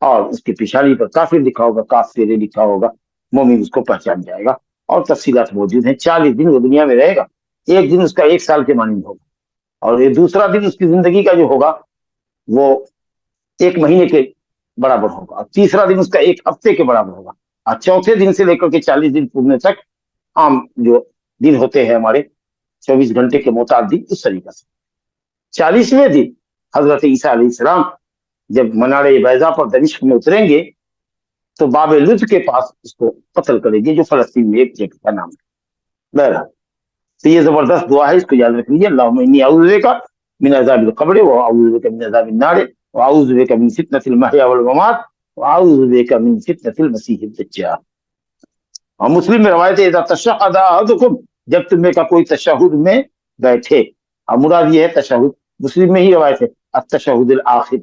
اور اس کی پیشانی پر کافر لکھا ہوگا، کافر لکھا ہوگا، مومن اس کو پہچان جائے گا، اور تفصیلات موجود ہیں۔ 40 دن وہ دنیا میں رہے گا، ایک دن اس کا 1 سال کے مانند ہوگا، اور یہ دوسرا دن اس کی زندگی کا جو ہوگا وہ 1 مہینے کے برابر ہوگا، اور تیسرا دن اس کا 1 ہفتے کے برابر ہوگا، اور چوتھے دن سے لے کر کے 40 دن پورنے تک عام جو دن ہوتے ہیں ہمارے 24 گھنٹے کے متعدد، اس طریقے سے 40ویں دن حضرت عیسیٰ علیہ السلام جب منار بیضا پر دمشق میں اتریں گے تو باب لد کے پاس اس کو قتل کریں گے، جو فلسطین میں ایک جگہ کا نام ہے۔ بہرحال تو یہ زبردست دعا ہے، اس کو یاد رکھ لیجیے۔ اللہم انی اعوذ بک من عذاب القبر واعوذ بک من عذاب النار واعوذ بک من فتنة المحیا والممات واعوذ بک من فتنة المسیح الدجال۔ اور مسلم میں روایت ہے اذا تشہد احدکم، جب تم میں کا کوئی تشہد میں بیٹھے، اور مراد یہ ہے تشہد، مسلم میں ہی روایت ہے التشہد الاخر،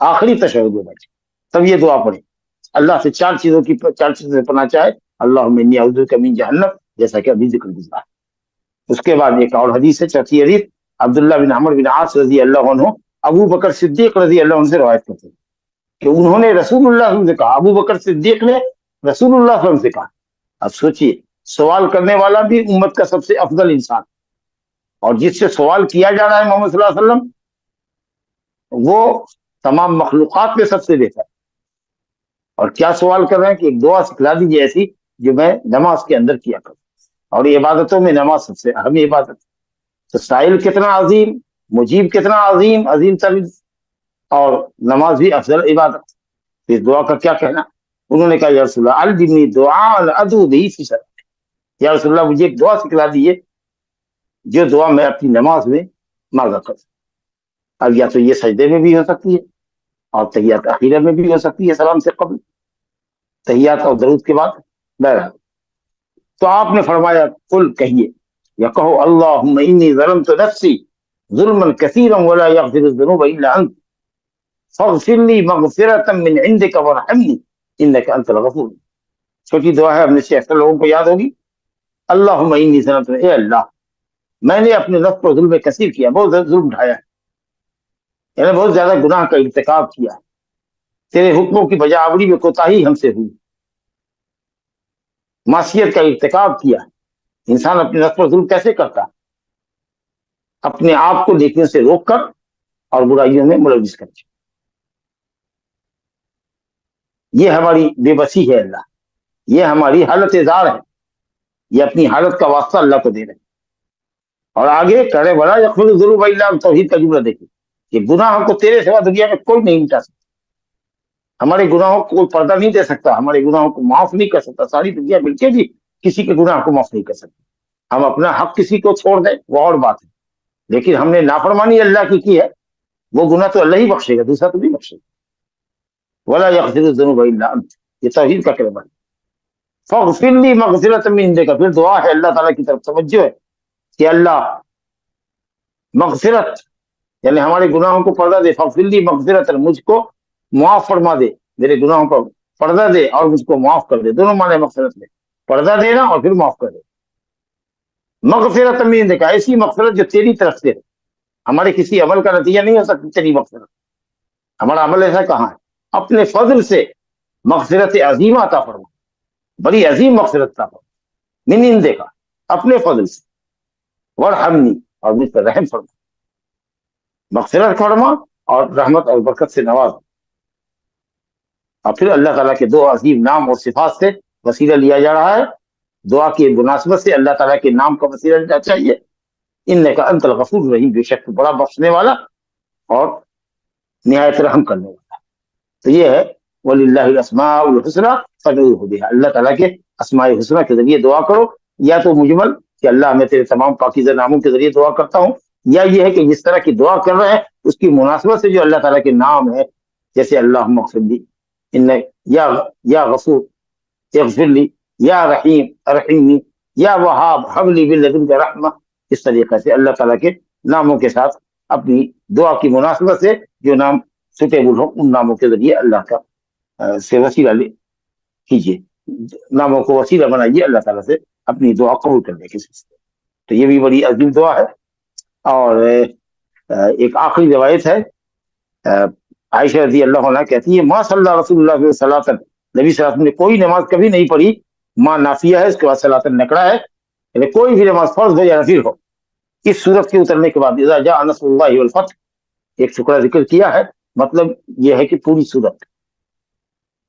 آخری تشہد میں بیٹھے، تب یہ دعا پڑھے۔ اللہ سے 4 چیزوں سے پناہ چاہے، اللہم انی اعوذ بک من جہنم، جیسا کہ ابھی ذکر گزرا۔ اس کے بعد ایک اور حدیث ہے، چوتھی حدیث، عبداللہ بن عمر بن عاص رضی اللہ عنہ ابو بکر صدیق رضی اللہ عنہ سے روایت کرتے ہیں کہ انہوں نے رسول اللہ صلی اللہ علیہ وسلم سے کہا، ابو بکر صدیق نے رسول اللہ صلی اللہ علیہ وسلم سے کہا۔ اب سوچئے، سوال کرنے والا بھی امت کا سب سے افضل انسان، اور جس سے سوال کیا جا رہا ہے محمد صلی اللہ علیہ وسلم، وہ تمام مخلوقات میں سب سے بہتر۔ اور کیا سوال کر رہے ہیں کہ ایک دعا سکھلا دیجیے ایسی جو میں نماز کے اندر کیا کروں، اور یہ عبادتوں میں نماز سب سے اہم عبادت۔ تو سائل کتنا عظیم، مجیب کتنا عظیم ترین، اور نماز بھی افضل عبادت۔ اس دعا کا کیا کہنا؟ انہوں نے کہا یا رسول اللہ علمنی دعاء ادعو بہ فی صلاتی، یا رسول اللہ مجھے ایک دعا سکھلا دیجیے جو دعا میں اپنی نماز میں مانگا کروں۔ اب یا تو یہ سجدے میں بھی ہو سکتی ہے، اور تحیات اخیرہ میں بھی ہو سکتی ہے، سلام سے قبل، تحیات اور درود کے بعد۔ بہرحال تو آپ نے فرمایا قل کہیے یا کہو اللہم انی ظلمت نفسی ظلما کثیرا ولا یغفر الذنوب الا انت فاغفر لی مغفرۃ من عندک وارحمنی انک انت الغفور۔ چھوٹی دعا ہے، ہم نے سے اکثر لوگوں کو یاد ہوگی۔ اللہم انی ظلمت، اے اللہ میں نے اپنے نفس پر ظلم کثیر کیا، بہت زیادہ ظلم اٹھایا ہے، یعنی بہت زیادہ گناہ کا ارتکاب کیا، تیرے حکموں کی بجا آوری میں کوتاہی ہم سے ہوئی، معصیت کا ارتکاب کیا۔ انسان اپنے نفس پر ظلم کیسے کرتا؟ اپنے آپ کو نیکیوں سے روک کر اور برائیوں میں ملوث کر کے۔ یہ ہماری بے بسی ہے اللہ، یہ ہماری حالت زار ہے، یہ اپنی حالت کا واسطہ اللہ کو دے رہے ہیں۔ اور آگے کہہ رہے ولا یغفر الذنوب الا انت، توحید کا جملہ دیکھیں کہ گناہوں کو تیرے سوا دنیا میں کوئی نہیں مٹا سکتا، ہمارے گناہوں کو کوئی پردہ نہیں دے سکتا، ہمارے گناہوں کو معاف نہیں کر سکتا، ساری دنیا مل کے بھی کسی کے گناہ کو معاف نہیں کر سکتی۔ ہم اپنا حق کسی کو چھوڑ دیں وہ اور بات ہے، لیکن ہم نے نافرمانی اللہ کی ہے، وہ گناہ تو اللہ ہی بخشے گا، دوسرا تو نہیں بخشے گا۔ ولا یغفر الذنوب الا انت، یہ توحید کا کلمہ ہے۔ فاغفر لی مغفرۃ من عندک، پھر دعا ہے اللہ تعالیٰ کی طرف، توجہ ہے کہ اللہ مغفرت یعنی ہمارے گناہوں کو پردہ دے، فاغفر لی مغفرۃ، مجھ کو معاف فرما دے، میرے گناہوں پر پردہ دے اور مجھ کو معاف کر دے، دونوں معنی مغفرت میں، پردہ دینا اور پھر معاف کر دے۔ مغفرت من عندک، ایسی مغفرت جو تیری طرف سے ہے، ہمارے کسی عمل کا نتیجہ نہیں ہو سکتی تیری مغفرت، ہمارا عمل ایسا کہاں ہے؟ اپنے فضل سے مغفرت عظیمہ عطا فرما، بڑی عظیم مغفرت عطا فرما، من عندک، اپنے فضل سے، وارحمنی، اور مجھ پر رحم فرما، مغفرت فرما اور رحمت اور برکت سے نواز۔ اور پھر اللہ تعالیٰ کے 2 عظیم نام اور صفات سے وسیلہ لیا جا رہا ہے، دعا کی مناسبت سے اللہ تعالیٰ کے نام کا وسیلہ لینا چاہیے، انک انت الغفور الرحیم، بے شک بڑا بخشنے والا اور نہایت رحم کرنے والا۔ تو یہ ہے وَلِلَّهِ الْأَسْمَاءُ الْحُسْنَىٰ فَادْعُوهُ بِهَا، اللہ تعالیٰ کے اسماء حسنہ کے ذریعے دعا کرو، یا تو مجمل کہ اللہ میں تیرے تمام پاکیزہ ناموں کے ذریعے دعا کرتا ہوں، یا یہ ہے کہ جس طرح کی دعا کر رہے ہیں اس کی مناسبت سے جو اللہ تعالیٰ کے نام ہے، جیسے اللہم اغفر لی، یا غفور اغفر لی، یا رحیم ارحمنی، یا وہاب حب لی من لدنک رحمہ، اس طریقے سے اللہ تعالیٰ کے ناموں کے ساتھ اپنی دعا کی مناسبت سے جو نام سوٹیبل ہو ان ناموں کے ذریعے اللہ کا سے وسیلہ کیجیے، ناموں کو وسیلہ بنائیے اللہ تعالیٰ سے اپنی دعا قبول کرنے کے سلسلے۔ تو یہ بھی بڑی عظیم دعا ہے۔ اور ایک آخری روایت ہے، عائشہ رضی اللہ عنہ کہتی ہے ما صلی اللہ رسول اللہ صلی اللہ علیہ وسلم، نبی صلی اللہ علیہ وسلم نے کوئی نماز کبھی نہیں پڑھی، ماں نافیہ ہے، اس کے بعد صلاۃ نکڑا ہے، یعنی کوئی بھی نماز فرض ہو یا نفل ہو، اس صورت کے اترنے کے بعد اذا جاء نصر اللہ والفتح، ایک ٹکڑا ذکر کیا ہے، مطلب یہ ہے کہ پوری صورت،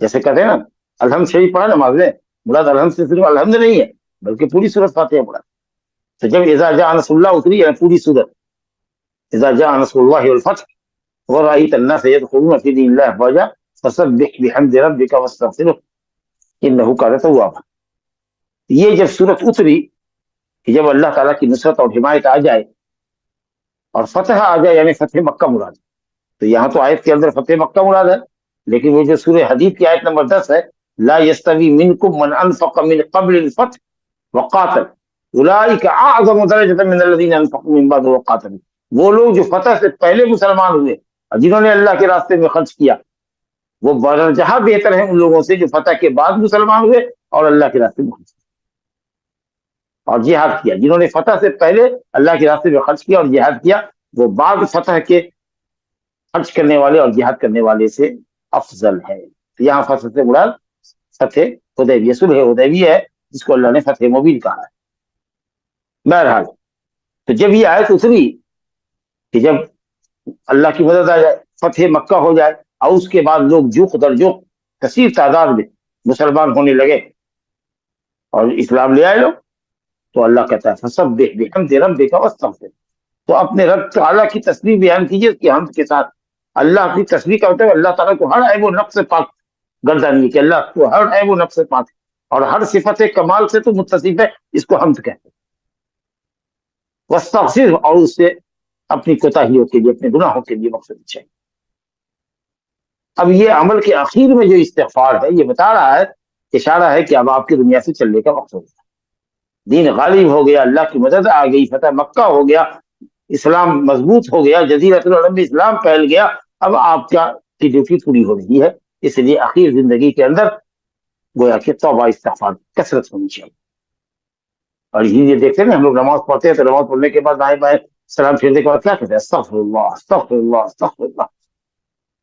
جیسے کہتے ہیں نا الحمد شریف پڑھا نماز میں، مراد الحمد سے صرف الحمد نہیں ہے بلکہ پوری صورت فاتحہ پڑھا۔ تو جب اذا جاء نصر اللہ اتری ہے پوری صورت، اذا جاء نصر اللہ والفتح ورأيت الناس يدخلون في دين الله افواجا فسبح بحمد ربك واستغفره انه كان توابا۔ یہ جب صورت اتری کہ جب اللہ تعالیٰ کی نصرت اور حمایت آ جائے اور فتح آ جائے، یعنی فتح مکہ مراد، تو یہاں تو آیت کے اندر فتح مکہ مراد ہے، لیکن وہ جو سورہ حدید کی آیت نمبر 10 ہے، لا يستوي منكم من انفق من قبل الفتح وقاتل اولئک اعظم درجة من الذين انفقوا من بعد وقاتلوا، وہ لوگ جو فتح سے پہلے مسلمان ہوئے اور جنہوں نے اللہ کے راستے میں خرچ کیا، وہ برجہاں بہتر ہیں ان لوگوں سے جو فتح کے بعد مسلمان ہوئے اور اللہ کے راستے میں خرچ کیا اور جہاد کیا۔ جنہوں نے فتح سے پہلے اللہ کے راستے میں خرچ کیا اور جہاد کیا، وہ بعد فتح کے خرچ کرنے والے اور جہاد کرنے والے سے افضل ہے۔ تو یہاں فتح سے مراد فتح حدیبیہ، صلح حدیبیہ ہے، جس کو اللہ نے فتح مبین کہا ہے۔ بہرحال تو جب یہ آیت اتری کہ جب اللہ کی مدد آ جائے، فتح مکہ ہو جائے، اور اس کے بعد لوگ جوق در جوق کثیر تعداد میں مسلمان ہونے لگے اور اسلام لے آئے لوگ، تو اللہ کہتا ہے فسبح بحمد ربک واستغفر، تو اپنے رب تعالیٰ کی تسبیح بیان کیجیے، اس کی حمد کے ساتھ۔ اللہ کی تسبیح کا ہوتا ہے اللہ تعالیٰ کو ہر عیب و نقص سے پاک گردانیے، کہ اللہ کو ہر عیب و نقص سے پاک ہے اور ہر صفت کمال سے تو متصف ہے، اس کو حمد کہتے ہیں۔ واستغفر، اور اس سے اپنی کوتاہیوں کے لیے، اپنے گناہوں کے لیے مغفرت چاہیے۔ اب یہ عمل کے اخیر میں جو استغفار ہے، یہ بتا رہا ہے، اشارہ ہے کہ اب آپ کی دنیا سے چلنے کا وقت ہو گیا، دین غالب ہو گیا، اللہ کی مدد آ گئی، فتح مکہ ہو گیا، اسلام مضبوط ہو گیا، جزیرۃ العرب میں اسلام پھیل گیا، اب آپ کی ڈیوٹی پوری ہو رہی ہے، اس لیے اخیر زندگی کے اندر گویا کہ توبہ استغفار کثرت ہونی چاہیے۔ اور یہ دیکھتے ہیں نا، ہم لوگ نماز پڑھتے ہیں تو نماز پڑھنے کے بعد دائیں بائیں سلام پھیرنے کے بعد کیا کہتے ہیں؟ استغفر اللہ استغفر اللہ استغفر اللہ،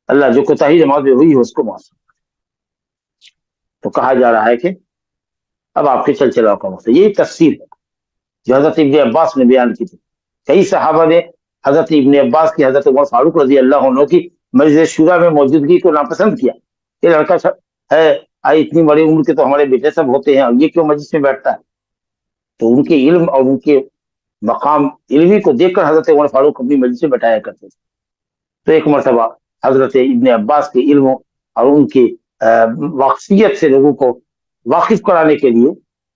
اللہ جو کوتاہی نماز میں ہوئی ہے اس کو معاف۔ تو کہا جا رہا ہے کہ اب آپ کے چل چلاؤ کا وقت ہے۔ یہی تفسیر ہے جو حضرت ابن عباس نے بیان کی تھی۔ کئی صحابہ نے حضرت ابن عباس کی، حضرت عمر فاروق رضی اللہ عنہ کی مجلس شورا میں موجودگی کو ناپسند کیا۔ یہ لڑکا ہے، اتنی بڑی عمر کے تو ہمارے بیٹے سب ہوتے ہیں، اور یہ کیوں مجلس میں بیٹھتا ہے؟ تو ان کے علم اور ان کے مقام علمی کو دیکھ کر حضرت عمر فاروق اپنی مجلس میں بٹھایا کرتے تھے۔ تو ایک مرتبہ حضرت ابن عباس کے علم اور ان کی واقفیت سے لوگوں کو واقف کرانے کے لیے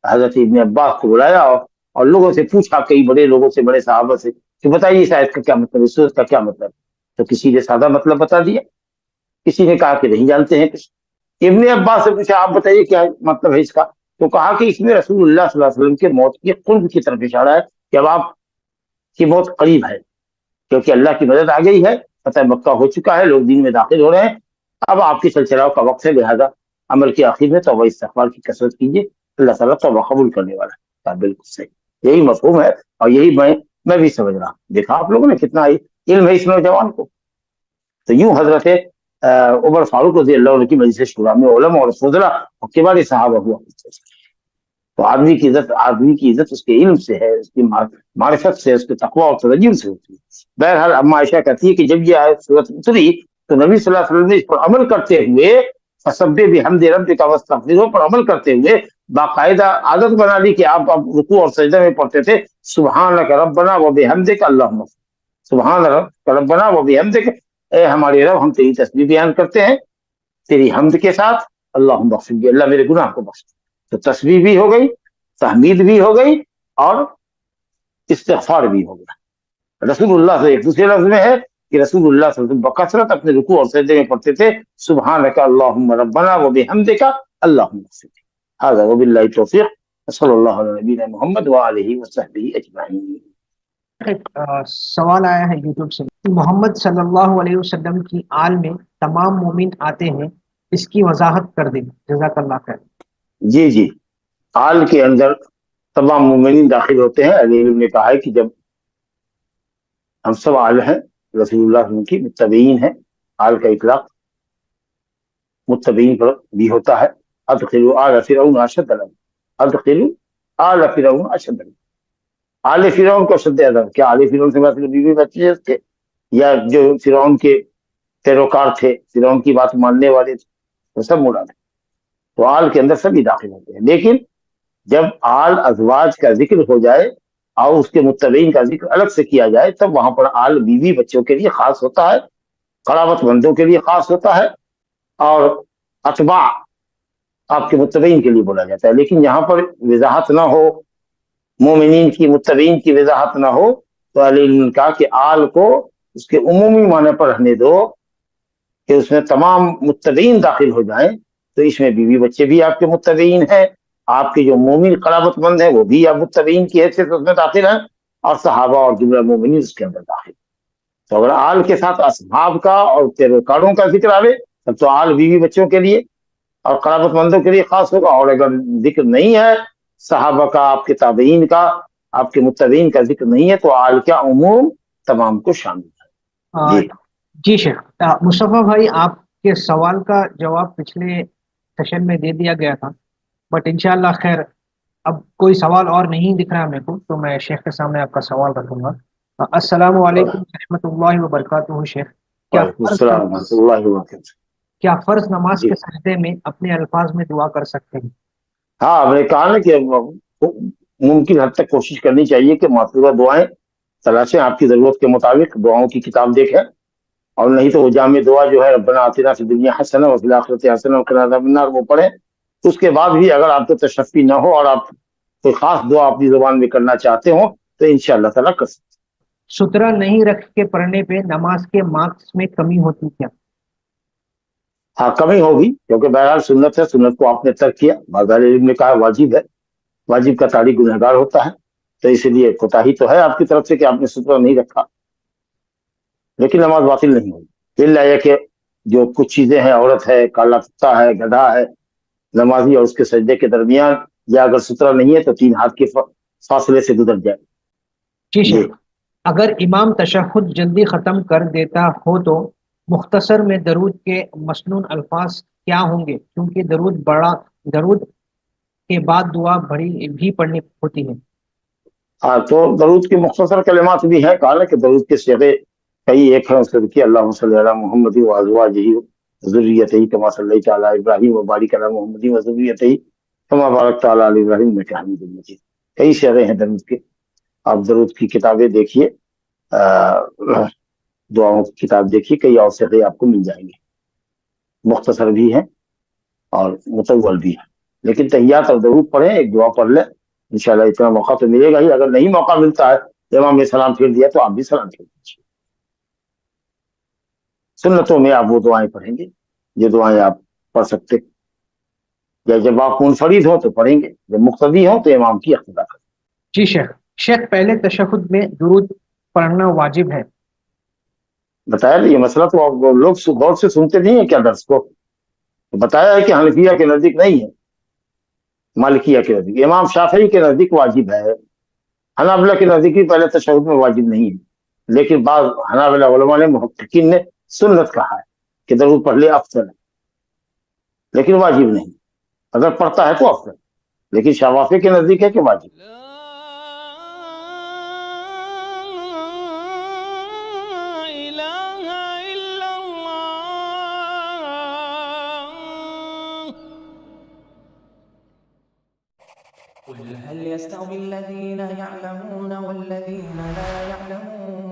حضرت ابن عباس کو بلایا اور لوگوں سے پوچھا، کئی بڑے لوگوں سے، بڑے صحابہ سے، کہ بتائیے اس آیت کا کیا مطلب، اس سورت کا کیا مطلب؟ تو کسی نے سادہ مطلب بتا دیا، کسی نے کہا کہ نہیں جانتے ہیں کچھ۔ ابن عباس سے پوچھا آپ بتائیے کیا مطلب ہے اس کا؟ تو کہا کہ اس میں رسول اللہ صلی اللہ علیہ وسلم کے موت کے قرب کی طرف اشارہ ہے، کہ اب آپ کی موت قریب ہے، کیونکہ اللہ کی مدد آ گئی ہے، فتح مکہ ہو چکا ہے، لوگ دین میں داخل ہو رہے ہیں، اب آپ کی چل چلاؤ کا وقت ہے، لہذا عمل کے آخر میں توبہ استغفار کی کثرت کیجیے، اللہ تعالیٰ توبہ قبول کرنے والا ہے۔ بالکل صحیح، یہی مفہوم ہے، اور یہی میں بھی سمجھ رہا ہوں۔ دیکھا آپ لوگوں نے کتنا علم ہے اس نوجوان کو۔ تو یوں حضرت عمر فاروق رضی اللہ عنہ کی مجلس شورا میں علماء اور فضلاء اور کبار صحابہ ہوا کرتے تھے۔ تو آدمی کی عزت اس کے علم سے ہے، اس کی معرفت سے، اس کے تقوی اور تدین سے ہوتی ہے۔ بہرحال اما عائشہ کہتی ہے کہ جب یہ آیت سورت اتری تو نبی صلی اللہ علیہ وسلم نے اس پر عمل کرتے ہوئے فسبح بحمد ربک واستغفرہ پر عمل کرتے ہوئے باقاعدہ عادت بنا لی کہ آپ اب رکوع اور سجدے میں پڑھتے تھے سبحانک ربنا و بحمدک اللہم، سبحان ربنا و بحمدک، اے ہمارے رب ہم تیری تسبیح بیان کرتے ہیں تیری حمد کے ساتھ، اللہم اغفر لی، اللہ میرے گناہ کو بخش۔ تو تسبیح بھی ہو گئی، تحمید بھی ہو گئی، اور استغفار بھی ہو گیا۔ رسول اللہ سے ایک دوسرے لفظ میں ہے کہ رسول اللہ صلی اللہ علیہ وسلم بکثرت اپنے رکوع اور سجدے میں پڑھتے تھے سبحانک اللہم ربنا و بحمدک اللہم اغفر لی۔ هذا وباللہ التوفیق، صلی اللہ علیہ نبینا محمد وآلہ وصحبہ اجمعین۔ ایک سوال آیا ہے یوٹیوب سے، محمد صلی اللہ علیہ وسلم کی آل میں تمام مومن آتے ہیں، اس کی وضاحت کر دیں، جزاک اللہ خیر۔ جی جی، آل کے اندر تمام مومنین داخل ہوتے ہیں۔ علی علم نے کہا ہے کہ جب ہم سب آل ہیں، رسول اللہ صلی اللہ علیہ وسلم کی متبعین ہیں، آل کا اطلاق متبعین پر بھی ہوتا ہے۔ ادخلوا آل فرعون اشد العذاب، ادخلوا آل فرعون اشد العذاب، آل فرعون کو شد عذاب، کیا آل فرعون سے بات بیوی بچے تھے یا جو فرعون کے پیروکار تھے، فرعون کی بات ماننے والے تھے، وہ سب مراد ہے۔ تو آل کے اندر سبھی داخل ہوتے ہیں، لیکن جب آل ازواج کا ذکر ہو جائے اور اس کے متبعین کا ذکر الگ سے کیا جائے تب وہاں پر آل بیوی بچوں کے لیے خاص ہوتا ہے، قرابت مندوں کے لیے خاص ہوتا ہے، اور اتباع آپ کے متبعین کے لیے بولا جاتا ہے۔ لیکن یہاں پر وضاحت نہ ہو، مومنین کی متبعین کی وضاحت نہ ہو، تو علی نے کہا کہ آل کو اس کے عمومی معنی پر رہنے دو کہ اس میں تمام متبعین داخل ہو جائیں، تو اس میں بیوی بچے بھی آپ کے متبعین ہیں، آپ کے جو مومن قرابت مند ہیں وہ بھی آپ متبعین کی حیثیت اس میں داخل ہیں، اور صحابہ اور جملہ مومنین اس کے اندر داخل۔ تو اگر آل کے ساتھ اصحاب کا اور پیروکاروں کا ذکر آئے تب تو آل بیوی بچوں کے لیے اور قرابت مندوں کے لیے خاص ہوگا، اور اگر ذکر نہیں ہے صحابہ کا، آپ کے تابعین کا، آپ کے متبعین کا ذکر نہیں ہے، تو آل کا عموم تمام کو شامل ہے۔ جی جی شیخ، مصطفیٰ بھائی آپ کے سوال کا جواب پچھلے سیشن میں دے دیا گیا تھا، بٹ انشاءاللہ خیر اب کوئی سوال اور نہیں دکھ رہا میرے کو، تو میں شیخ کے سامنے آپ کا سوال رکھوں گا۔ السلام علیکم ورحمۃ اللہ وبرکاتہ۔ شیخ، وعلیکم السلام ورحمۃ اللہ وبرکاتہ۔ کیا فرض نماز جی کے سجدے میں اپنے الفاظ میں دعا کر سکتے ہیں؟ ہاں، میں نے کہا نا کہ ممکن حد تک کوشش کرنی چاہیے کہ مطلوبہ دعائیں تلاشیں، آپ کی ضرورت کے مطابق دعاؤں کی کتاب دیکھیں، اور نہیں تو وہ جامع دعا جو ہے ربنا آتنا فی الدنیا حسنہ وفی الآخرۃ حسنہ وقنا عذاب النار وہ پڑھیں۔ اس کے بعد بھی اگر آپ کو تشفی نہ ہو اور آپ کوئی خاص دعا اپنی زبان میں کرنا چاہتے ہوں تو انشاءاللہ تعالیٰ کر سکتے ہیں۔ سترہ نہیں رکھ کے پڑھنے پہ نماز کے مارکس میں کمی ہوتی کیا؟ ہاں، کمی ہوگی، کیونکہ بہرحال سنت ہے، سنت کو آپ نے ترک کیا۔ بعض اہل علم نے کہا واجب ہے، واجب کا تاریخ گنہگار ہوتا ہے، تو اس لیے کوتاہی تو ہے آپ کی طرف سے کہ آپ نے سترہ نہیں رکھا، لیکن نماز باطل نہیں ہوگی، الا یہ کہ جو کچھ چیزیں ہیں، عورت ہے، کالا کتا ہے، گدھا ہے، نمازی اور اس کے سجدے کے درمیان یا اگر سترہ نہیں ہے تو 3 ہاتھ کے فاصلے سے گزر جائے۔ جی جی، شیخ، اگر امام تشہد جلدی ختم کر دیتا ہو تو مختصر میں درود کے مسنون الفاظ کیا ہوں گے؟ کیونکہ درود کے بعد دعا بڑی بھی پڑھنی ہوتی ہے۔ ہاں، تو درود کی مختصر کلمات بھی ہیں، کہا نا کہ درود کے صیغے کئی ایک ہیں، اس کے دیکھیے اللہم صلی علی محمد و ازواجہ ذریتہ کما صلیت علی ابراہیم و بارک علی محمد و ذریتہ کما بارکت علی آل ابراہیم انک حمید مجید۔ کئی صیغے ہیں درود کے، آپ درود کی کتابیں دیکھیے، دعاؤں کی کتاب دیکھیے، کئی اور صیغے آپ کو مل جائیں گے، مختصر بھی ہیں اور مطول بھی ہیں، لیکن تحیات اور درود پڑھیں، ایک دعا پڑھ لیں، انشاءاللہ اتنا موقع تو ملے گا ہی۔ اگر نہیں موقع ملتا ہے امام نے سلام پھیر دیا تو آپ بھی سلام پھیر دیجیے۔ سنتوں میں آپ وہ دعائیں پڑھیں گے یہ دعائیں آپ پڑھ سکتے، یا جب آپ منفرد ہوں تو پڑھیں گے، جب مقتدی ہوں تو امام کی اقتدا کریں۔ جی شیخ پہلے تشہد میں درود پڑھنا واجب ہے؟ بتایا نا یہ مسئلہ تو آپ لوگ غور سے سنتے نہیں ہیں کیا درس کو؟ بتایا ہے کہ حنفیہ کے نزدیک نہیں ہے، مالکیہ کے نزدیک، امام شافعی کے نزدیک واجب ہے، حنابلہ کے نزدیک بھی پہلے تشہد میں واجب نہیں ہے، لیکن بعض حنابلہ علماء نے محققین نے سنت کہا ہے کہ درود پڑھ لے افضل ہے، لیکن واجب نہیں، اگر پڑھتا ہے تو افضل، لیکن شافعی کے نزدیک ہے کہ واجب۔ قل هل يستوي الذين يعلمون والذين لا يعلمون